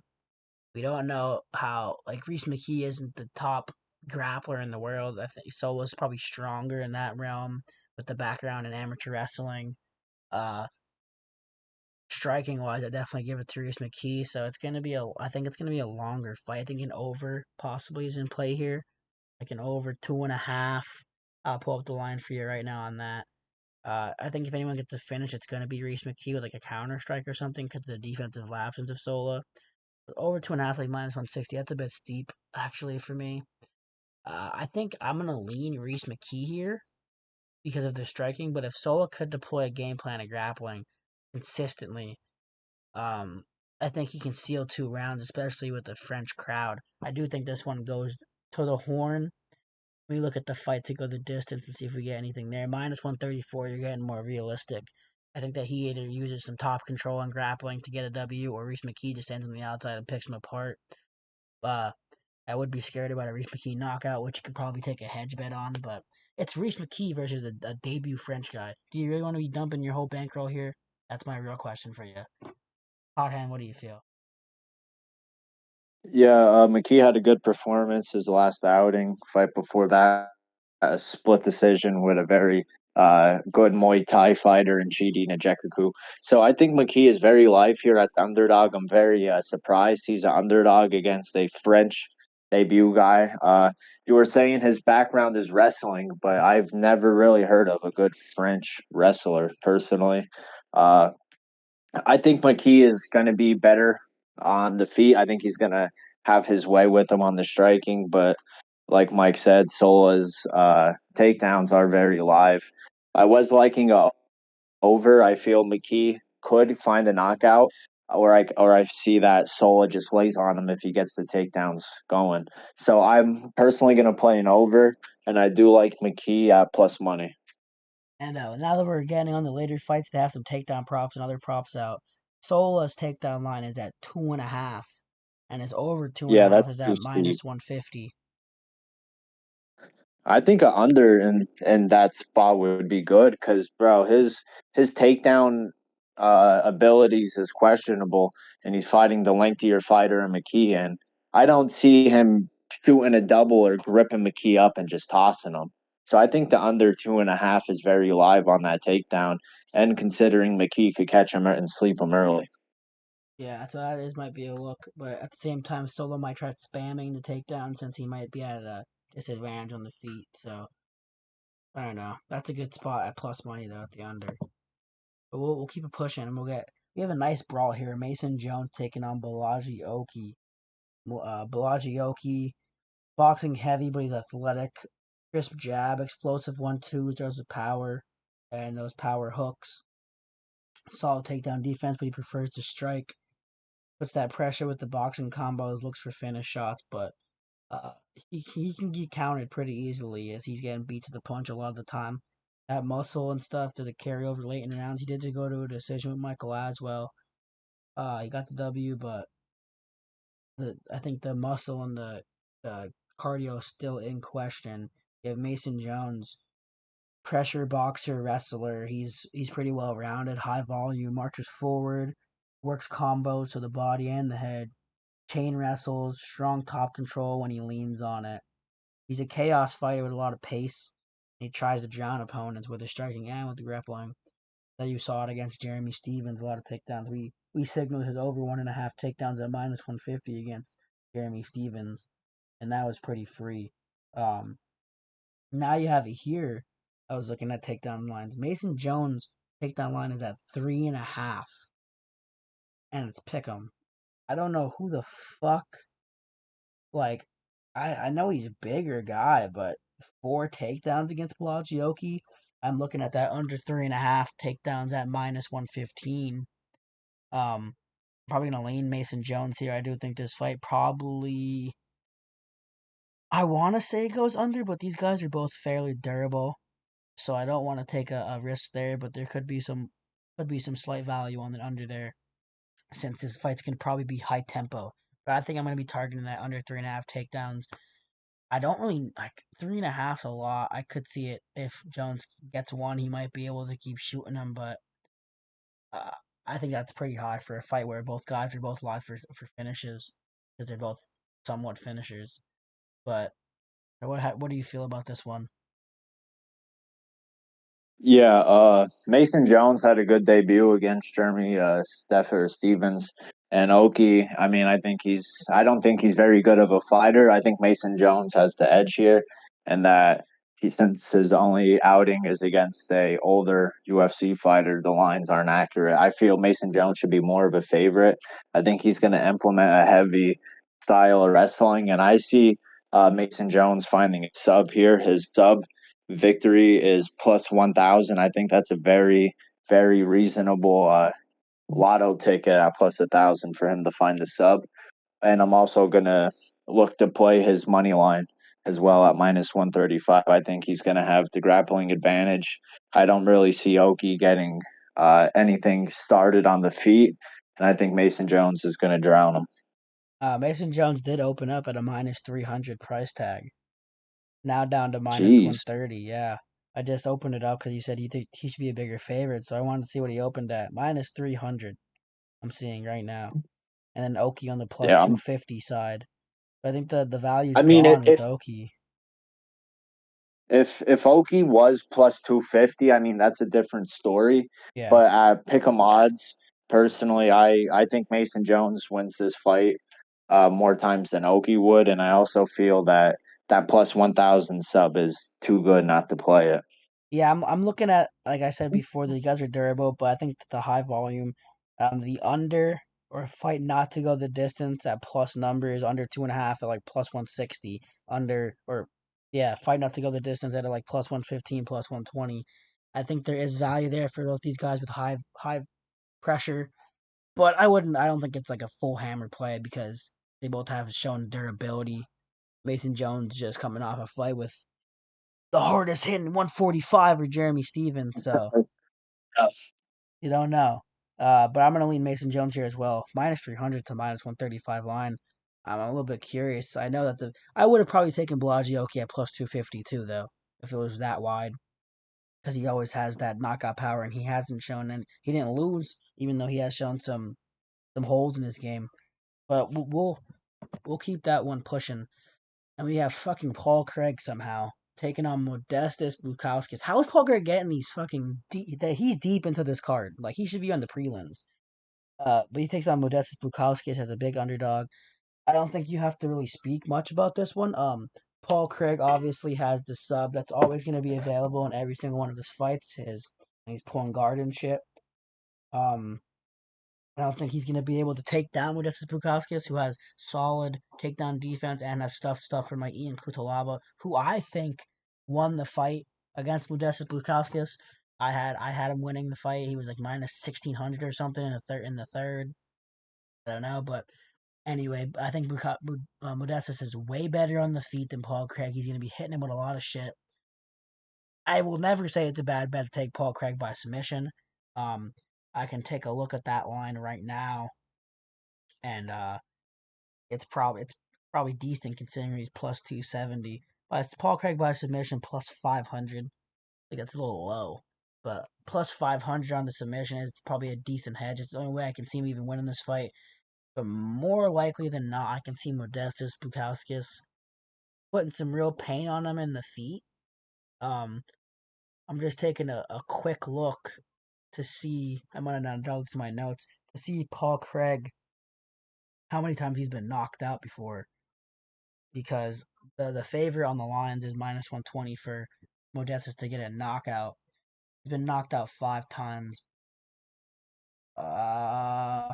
We don't know how like Reese McKee isn't the top grappler in the world. I think Solo's probably stronger in that realm with the background in amateur wrestling. Uh, Striking wise, I definitely give it to Reese McKee. So it's gonna be I think it's gonna be a longer fight. I think an over possibly is in play here, like an over 2.5. I'll pull up the line for you right now on that. I think if anyone gets to finish, it's gonna be Reese McKee with like a counter strike or something because of the defensive absence of Sola. Over 2.5, like minus 160. That's a bit steep, actually, for me. I think I'm gonna lean Reese McKee here because of the striking. But if Sola could deploy a game plan of grappling consistently, um, I think he can seal 2 rounds, especially with the French crowd. I do think this one goes to the horn. We look at the fight to go the distance and see if we get anything there. Minus 134, you're getting more realistic. I think that he either uses some top control and grappling to get a W, or Reese McKee just stands on the outside and picks him apart. Uh, I would be scared about a Reese McKee knockout, which you could probably take a hedge bet on, but it's Reese McKee versus a debut French guy. Do you really want to be dumping your whole bankroll here? That's my real question for you. Hot hand, what do you feel? Yeah, McKee had a good performance his last outing. Fight before that, a split decision with a very good Muay Thai fighter in Chidi Njoku. So I think McKee is very live here at the underdog. I'm very surprised he's an underdog against a French debut guy. You were saying his background is wrestling, but I've never really heard of a good French wrestler personally. Uh, I think McKee is going to be better on the feet. I think he's going to have his way with him on the striking, but like Mike said, Sola's takedowns are very live. I was liking a over. I feel McKee could find a knockout, or I see that Sola just lays on him if he gets the takedowns going. So I'm personally going to play an over, and I do like McKee at plus money. And now that we're getting on the later fights, they have some takedown props and other props out. Sola's takedown line is at 2.5, and his over two and a Yeah, half that's is too at steep. minus 150. I think a under in that spot would be good because bro, his takedown abilities is questionable, and he's fighting the lengthier fighter in McKee, and I don't see him shooting a double or gripping McKee up and just tossing him. So I think the under 2.5 is very live on that takedown, and considering McKee could catch him and sleep him early. Yeah, so that is might be a look, but at the same time, Solo might try spamming the takedown since he might be at a disadvantage on the feet. So I don't know. That's a good spot at plus money though at the under. But we'll keep it pushing, and we have a nice brawl here. Mason Jones taking on Balaji Oki. Balaji Oki, boxing heavy, but he's athletic. Crisp jab, explosive 1-2s, throws the power, and those power hooks. Solid takedown defense, but he prefers to strike. Puts that pressure with the boxing combos, looks for finish shots, but he can get countered pretty easily as he's getting beat to the punch a lot of the time. That muscle and stuff does it carry over late in the rounds. He did just go to a decision with Michael Aswell. He got the W, but I think the muscle and the cardio is still in question. You have Mason Jones, pressure boxer, wrestler. He's pretty well rounded, high volume, marches forward, works combos to the body and the head, chain wrestles, strong top control when he leans on it. He's a chaos fighter with a lot of pace. He tries to drown opponents with his striking and with the grappling. That you saw it against Jeremy Stevens, a lot of takedowns. We signaled his over 1.5 takedowns at -150 against Jeremy Stevens, and that was pretty free. Now you have it here. I was looking at takedown lines. Mason Jones takedown line is at 3.5, and it's pick'em. I don't know who the fuck. Like, I know he's a bigger guy, but 4 takedowns against Blagioki. I'm looking at that under 3.5 takedowns at -115. Probably gonna lean Mason Jones here. I do think this fight probably. I want to say it goes under, but these guys are both fairly durable, so I don't want to take a risk there. But there could be some slight value on the under there, since this fight's gonna probably be high tempo. But I think I'm gonna be targeting that under 3.5 takedowns. I don't really like 3.5's a lot. I could see it if Jones gets one, he might be able to keep shooting them, but uh, I think that's pretty high for a fight where both guys are both live for finishes because they're both somewhat finishers. But what do you feel about this one? Yeah, Mason Jones had a good debut against Jeremy Stevens and Oki. I mean, I don't think he's very good of a fighter. I think Mason Jones has the edge here, and that since his only outing is against a older UFC fighter, the lines aren't accurate. I feel Mason Jones should be more of a favorite. I think he's going to implement a heavy style of wrestling, and I see Mason Jones finding a sub here. His sub victory is +1,000. I think that's a very, very reasonable lotto ticket at +1,000 for him to find the sub. And I'm also gonna look to play his money line as well at -135. I think he's gonna have the grappling advantage. I don't really see Oki getting anything started on the feet, and I think Mason Jones is gonna drown him. Mason Jones did open up at a -300 price tag. Now down to minus Jeez. 130. Yeah, I just opened it up because you said you think he should be a bigger favorite, so I wanted to see what he opened at. -300. I'm seeing right now, and then Oki on the plus Yeah. 250 side. I think the value's I mean, gone with Oki. if Oki was +250, I mean that's a different story. Yeah. But at pick'em odds, personally, I think Mason Jones wins this fight more times than Oki would, and I also feel that that +1,000 sub is too good not to play it. Yeah, I'm looking at, like I said before, the guys are durable, but I think the high volume, the under or fight not to go the distance at plus numbers under 2.5 at like +160 under or yeah, fight not to go the distance at like +115 +120. I think there is value there for both these guys with high pressure, but I don't think it's like a full hammer play because they both have shown durability. Mason Jones just coming off a fight with the hardest hitting 145 or Jeremy Stevens, so Yes. you don't know. But I'm gonna lean Mason Jones here as well, -300 to -135 line. I'm a little bit curious. I know that I would have probably taken Blagioki at +250 too, though, if it was that wide, because he always has that knockout power, and he hasn't shown any. He didn't lose, even though he has shown some holes in his game. But we'll keep that one pushing. And we have fucking Paul Craig somehow taking on Modestus Bukauskas. How is Paul Craig getting these fucking deep? That he's deep into this card. Like he should be on the prelims. But he takes on Modestus Bukauskas as a big underdog. I don't think you have to really speak much about this one. Paul Craig obviously has the sub that's always going to be available in every single one of his fights. He's pulling guard and shit. I don't think he's going to be able to take down Modestas Bukauskas, who has solid takedown defense and has stuff from like Ian Kutalaba, who I think won the fight against Modestas Bukauskas. I had him winning the fight. He was like minus 1,600 or something in the third. I don't know, but anyway, I think Modestas is way better on the feet than Paul Craig. He's going to be hitting him with a lot of shit. I will never say it's a bad bet to take Paul Craig by submission. Um, I can take a look at that line right now, and it's probably decent considering he's plus 270. But Paul Craig by submission plus 500. Like that's a little low, but plus 500 on the submission is probably a decent hedge. It's the only way I can see him even winning this fight. But more likely than not, I can see Modestas Bukauskas putting some real pain on him in the feet. Um, I'm just taking a quick look to see. I'm gonna now go to my notes to see Paul Craig how many times he's been knocked out before, because the favorite on the lines is minus 120 for Modestas to get a knockout. He's been knocked out 5 times. Uh,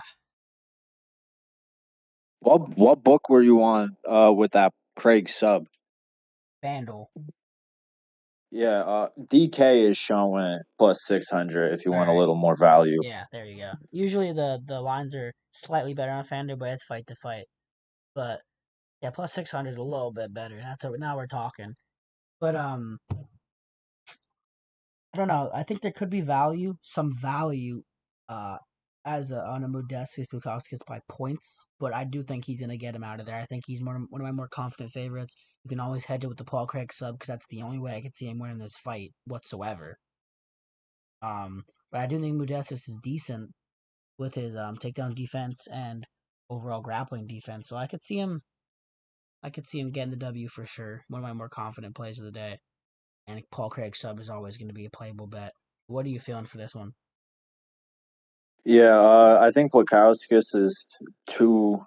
What book were you on with that Craig sub? Vandal. Yeah, DK is showing plus 600 if you All want a right. little more value. Yeah, there you go. Usually the lines are slightly better on Fandor, but it's fight to fight. But yeah, plus 600 is a little bit better. Now we're talking. But I don't know. I think there could be some value, uh, on a Modestas Bukauskas by points, but I do think he's gonna get him out of there. I think he's one of my more confident favorites. You can always hedge it with the Paul Craig sub because that's the only way I could see him winning this fight whatsoever. But I do think Modestas is decent with his takedown defense and overall grappling defense, so I could see him. I could see him getting the W for sure. One of my more confident plays of the day. And Paul Craig sub is always going to be a playable bet. What are you feeling for this one? Yeah, I think Bukauskas is too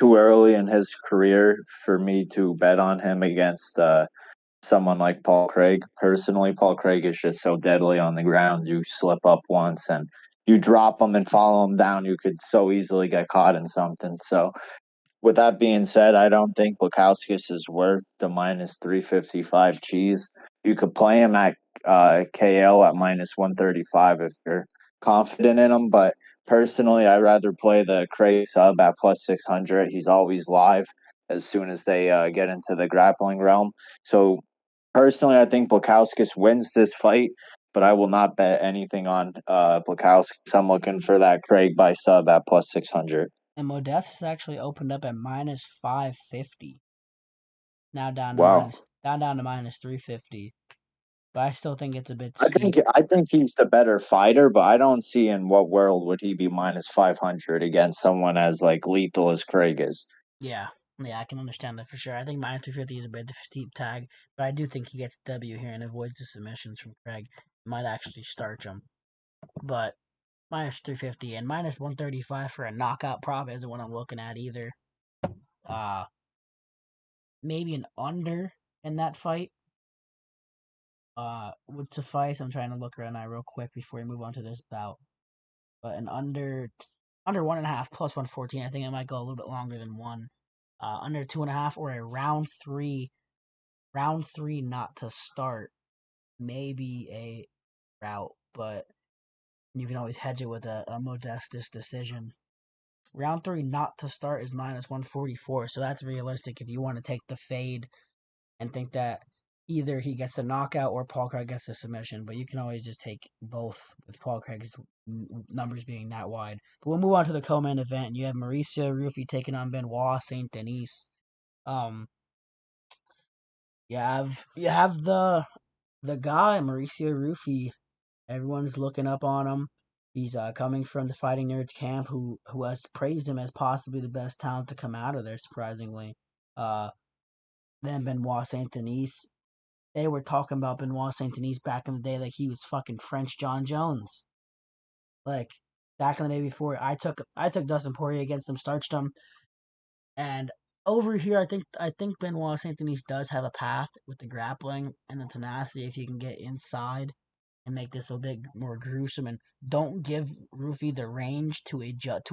early in his career for me to bet on him against someone like Paul Craig. Personally, Paul Craig is just so deadly on the ground. You slip up once and you drop him and follow him down, you could so easily get caught in something. So with that being said, I don't think Bukauskas is worth the minus 355 cheese. You could play him at KO at minus 135 if you're confident in him. But personally, I'd rather play the Craig sub at plus 600. He's always live as soon as they get into the grappling realm. So personally, I think Bukauskas wins this fight, but I will not bet anything on Bukauskas. I'm looking for that Craig by sub at plus 600. And Modestas actually opened up at minus 550. Now Wow. down to minus 350. But I still think it's a bit I think steep. I think he's the better fighter, but I don't see in what world would he be minus 500 against someone as like lethal as Craig is. Yeah, yeah, I can understand that for sure. I think minus 350 is a bit steep tag, but I do think he gets W here and avoids the submissions from Craig. Might actually starch him. But minus 350 and minus 135 for a knockout prop isn't what I'm looking at either. Uh, maybe an under in that fight would suffice. I'm trying to look around real quick before we move on to this bout. But an under 1.5 plus 114. I think I might go a little bit longer than one. Under 2.5 or a round three not to start. Maybe a route, but you can always hedge it with a Modestas decision. Round three not to start is minus 144, so that's realistic if you want to take the fade and think that either he gets the knockout or Paul Craig gets the submission. But you can always just take both with Paul Craig's numbers being that wide. But we'll move on to the co-main event. You have Mauricio Ruffy taking on Benoit Saint Denis. Um, you have the guy Mauricio Ruffy. Everyone's looking up on him. He's coming from the Fighting Nerds camp, who has praised him as possibly the best talent to come out of there. Surprisingly, uh, then Benoit Saint Denis. They were talking about Benoit Saint Denis back in the day like he was fucking French John Jones. Like back in the day before I took Dustin Poirier against him, starched him, and over here I think Benoit Saint Denis does have a path with the grappling and the tenacity if you can get inside and make this a bit more gruesome. And don't give Ruffy the range to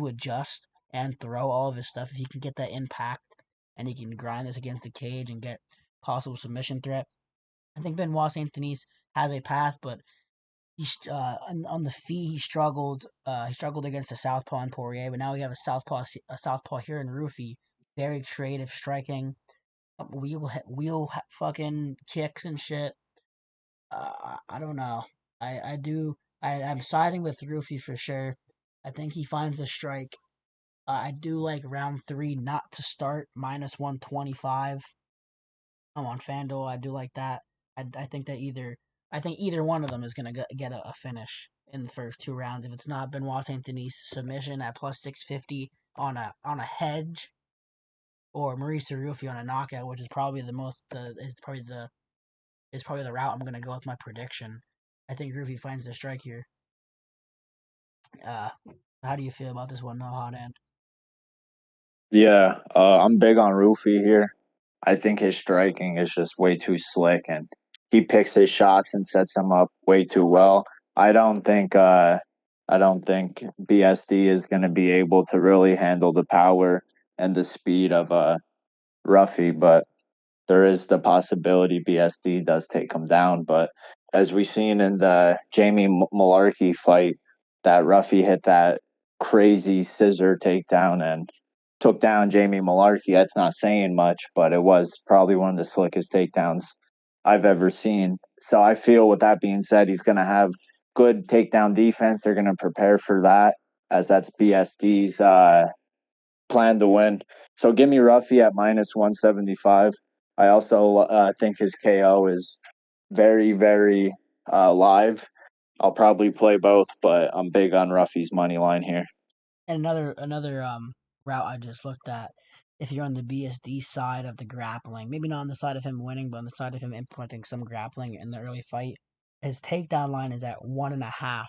adjust and throw all of his stuff. If he can get that impact and he can grind this against the cage and get possible submission threat, I think Benoit Saint Denis has a path, but he's on the feet he struggled. He struggled against a southpaw in Poirier, but now we have a southpaw here in Ruffy. Very creative striking, wheel fucking kicks and shit. I don't know. I do. I'm siding with Ruffy for sure. I think he finds a strike. I do like round 3 not to start -125. I'm on FanDuel. I do like that. I think that either one of them is gonna get a finish in the first 2 rounds. If it's not Benoit Saint Denis submission at +650 on a hedge, or Maurice Ruffy on a knockout, which is probably the route I'm gonna go with my prediction. I think Ruffy finds the strike here. Uh, how do you feel about this one, no hot end? Yeah, I'm big on Ruffy here. I think his striking is just way too slick, and he picks his shots and sets them up way too well. I don't think BSD is going to be able to really handle the power and the speed of Ruffy, but there is the possibility BSD does take him down. But as we seen in the Jamie Malarkey fight, that Ruffy hit that crazy scissor takedown and took down Jamie Malarkey. That's not saying much, but it was probably one of the slickest takedowns I've ever seen. So I feel, with that being said, he's going to have good takedown defense. They're going to prepare for that, as that's BSD's plan to win. So give me Ruffy at -175. I also think his KO is very, very live. I'll probably play both, but I'm big on Ruffy's money line here. And another route I just looked at. If you're on the BSD side of the grappling, maybe not on the side of him winning, but on the side of him implementing some grappling in the early fight, his takedown line is at 1.5.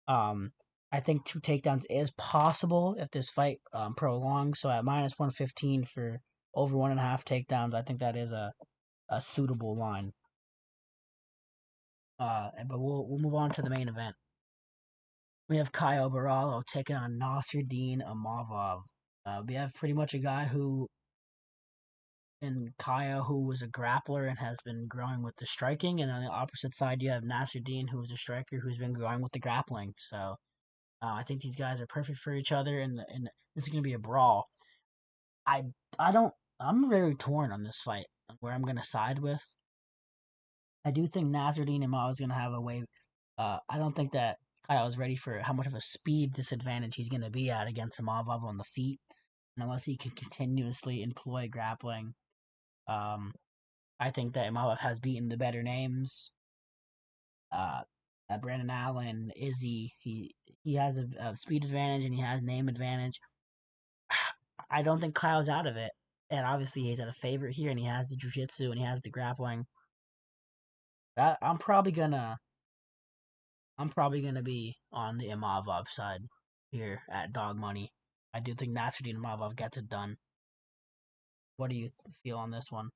Um, I think 2 takedowns is possible if this fight prolongs. So at -115 for over 1.5 takedowns, I think that is a suitable line. But we'll move on to the main event. We have Kyle Borralho taking on Nasruddin Imavov. We have pretty much a guy who, in Kaya, who was a grappler and has been growing with the striking, and on the opposite side you have Nasruddin, who is a striker who's been growing with the grappling. So I think these guys are perfect for each other, and this is going to be a brawl. I I don't. I'm very torn on this fight, where I'm going to side with. I do think Nasruddin Imavov is going to have a way. I don't think that Kyle is ready for how much of a speed disadvantage he's going to be at against Imavov on the feet, and unless he can continuously employ grappling. Um, I think that Imavov has beaten the better names. Uh, Brandon Allen, Izzy, he has a speed advantage and he has name advantage. I don't think Kyle's out of it, and obviously he's at a favorite here, and he has the jiu-jitsu and he has the grappling. I'm probably gonna be on the Imavov side here at dog money. I do think Nasruddin Imavov gets it done. What do you feel on this one?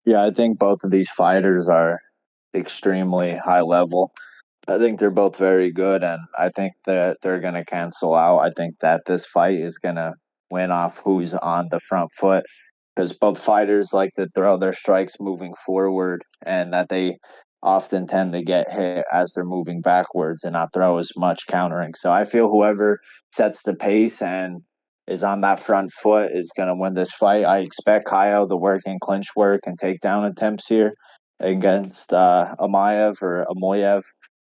Yeah, I think both of these fighters are extremely high level. I think they're both very good, and I think that they're going to cancel out. I think that this fight is going to win off who's on the front foot, because both fighters like to throw their strikes moving forward, and that they often tend to get hit as they're moving backwards and not throw as much countering. So I feel whoever sets the pace and is on that front foot is going to win this fight. I expect Kyle to work in clinch work and takedown attempts here against Amayev or Amoyev.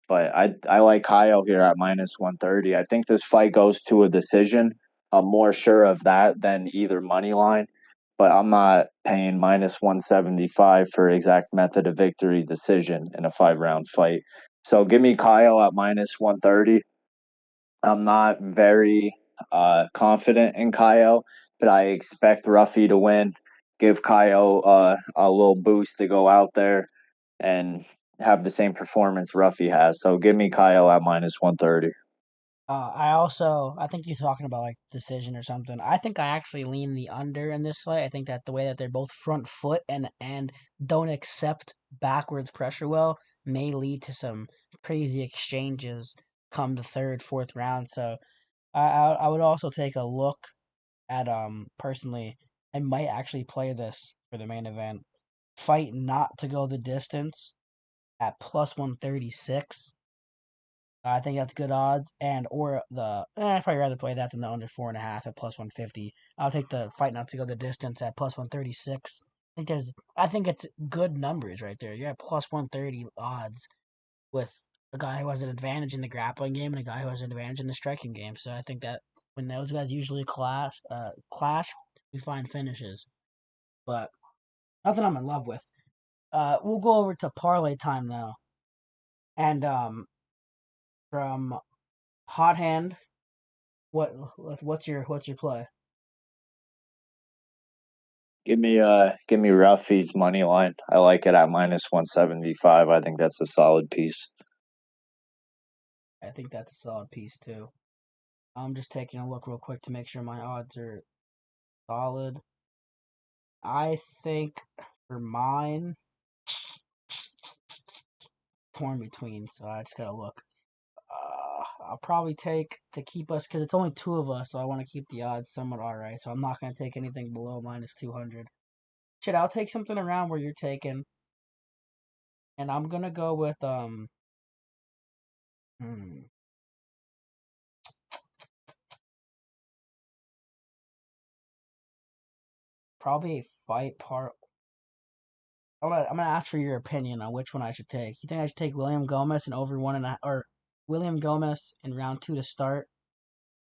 But I like Kyle here at -130. I think this fight goes to a decision. I'm more sure of that than either money line, but I'm not paying -175 for exact method of victory decision in a 5-round fight. So give me Kyle at -130. I'm not very confident in Kyle, but I expect Ruffy to win. Give Kyle a little boost to go out there and have the same performance Ruffy has. So give me Kyle at -130. I think you're talking about like decision or something. I think I actually lean the under in this fight. I think that the way that they're both front foot and don't accept backwards pressure well may lead to some crazy exchanges come the third, fourth round. So I would also take a look at personally. I might actually play this for the main event. Fight not to go the distance at plus 136. I think that's good odds, and or the I'd probably rather play that than the under 4.5 at plus 150. I'll take the fight not to go the distance at plus 136. I think it's good numbers right there. You're at plus 130 odds with a guy who has an advantage in the grappling game and a guy who has an advantage in the striking game. So I think that when those guys usually clash, we find finishes. But nothing I'm in love with. We'll go over to parlay time now, and from Hot Hand. What's your play? Give me Ruffy's money line. I like it at minus 175. I think that's a solid piece. I think that's a solid piece too. I'm just taking a look real quick to make sure my odds are solid. I think for mine, torn between, so I just gotta look. I'll probably take to keep us because it's only two of us, so I want to keep the odds somewhat alright. So I'm not gonna take anything below minus 200. Shit, I'll take something around where you're taking, and I'm gonna go with hmm, probably a fight part. I'm gonna ask for your opinion on which one I should take. You think I should take William Gomis and over 1.5, or William Gomis in round 2 to start,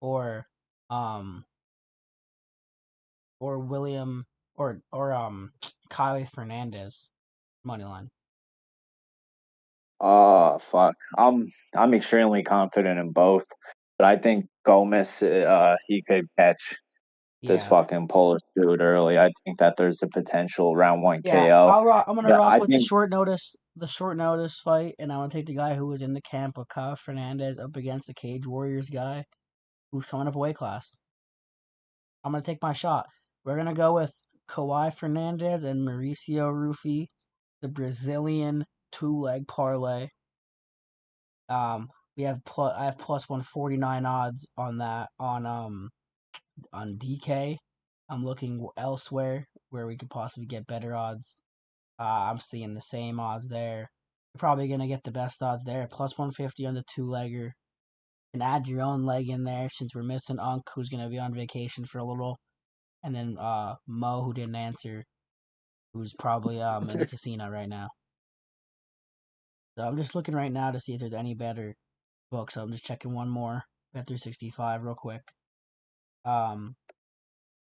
or um, or William or Kyle Fernandez money line? Oh fuck. I'm extremely confident in both, but I think Gomis he could catch this Yeah, fucking Polish dude early. I think that there's a potential round one yeah. KO. I'm gonna Yeah, rock I with think the short notice fight, and I'm gonna take the guy who was in the camp of Kyle Fernandez up against the Cage Warriors guy who's coming up a weight class. I'm gonna take my shot. We're gonna go with Kawhi Fernandez and Mauricio Ruffy, the Brazilian two-leg parlay. I have plus 149 odds on that on DK. I'm looking elsewhere where we could possibly get better odds. I'm seeing the same odds there. You're probably gonna get the best odds there. Plus 150 on the two-legger. You can add your own leg in there since we're missing Unk, who's gonna be on vacation for a little, and then Mo, who didn't answer, who's probably in the casino right now. So I'm just looking right now to see if there's any better books. So I'm just checking one more Bet365 real quick. Um,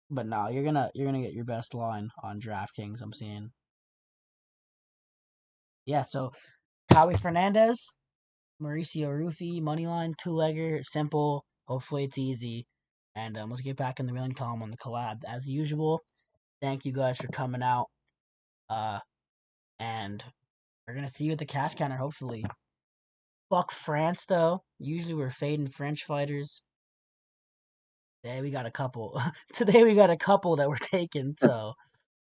but no, you're gonna get your best line on DraftKings. I'm seeing. Yeah, so Howie Fernandez, Mauricio Rufi, moneyline, two-legger, simple. Hopefully it's easy. And let's get back in the wheeling column on the collab as usual. Thank you guys for coming out. Uh, and we're gonna see you at the cash counter. Hopefully. Fuck France though. Usually we're fading French fighters. Today we got a couple. Today we got a couple that we're taking, so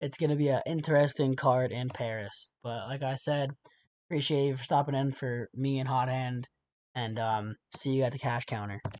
it's gonna be an interesting card in Paris. But like I said, appreciate you for stopping in for me and Hot Hand, and see you at the cash counter.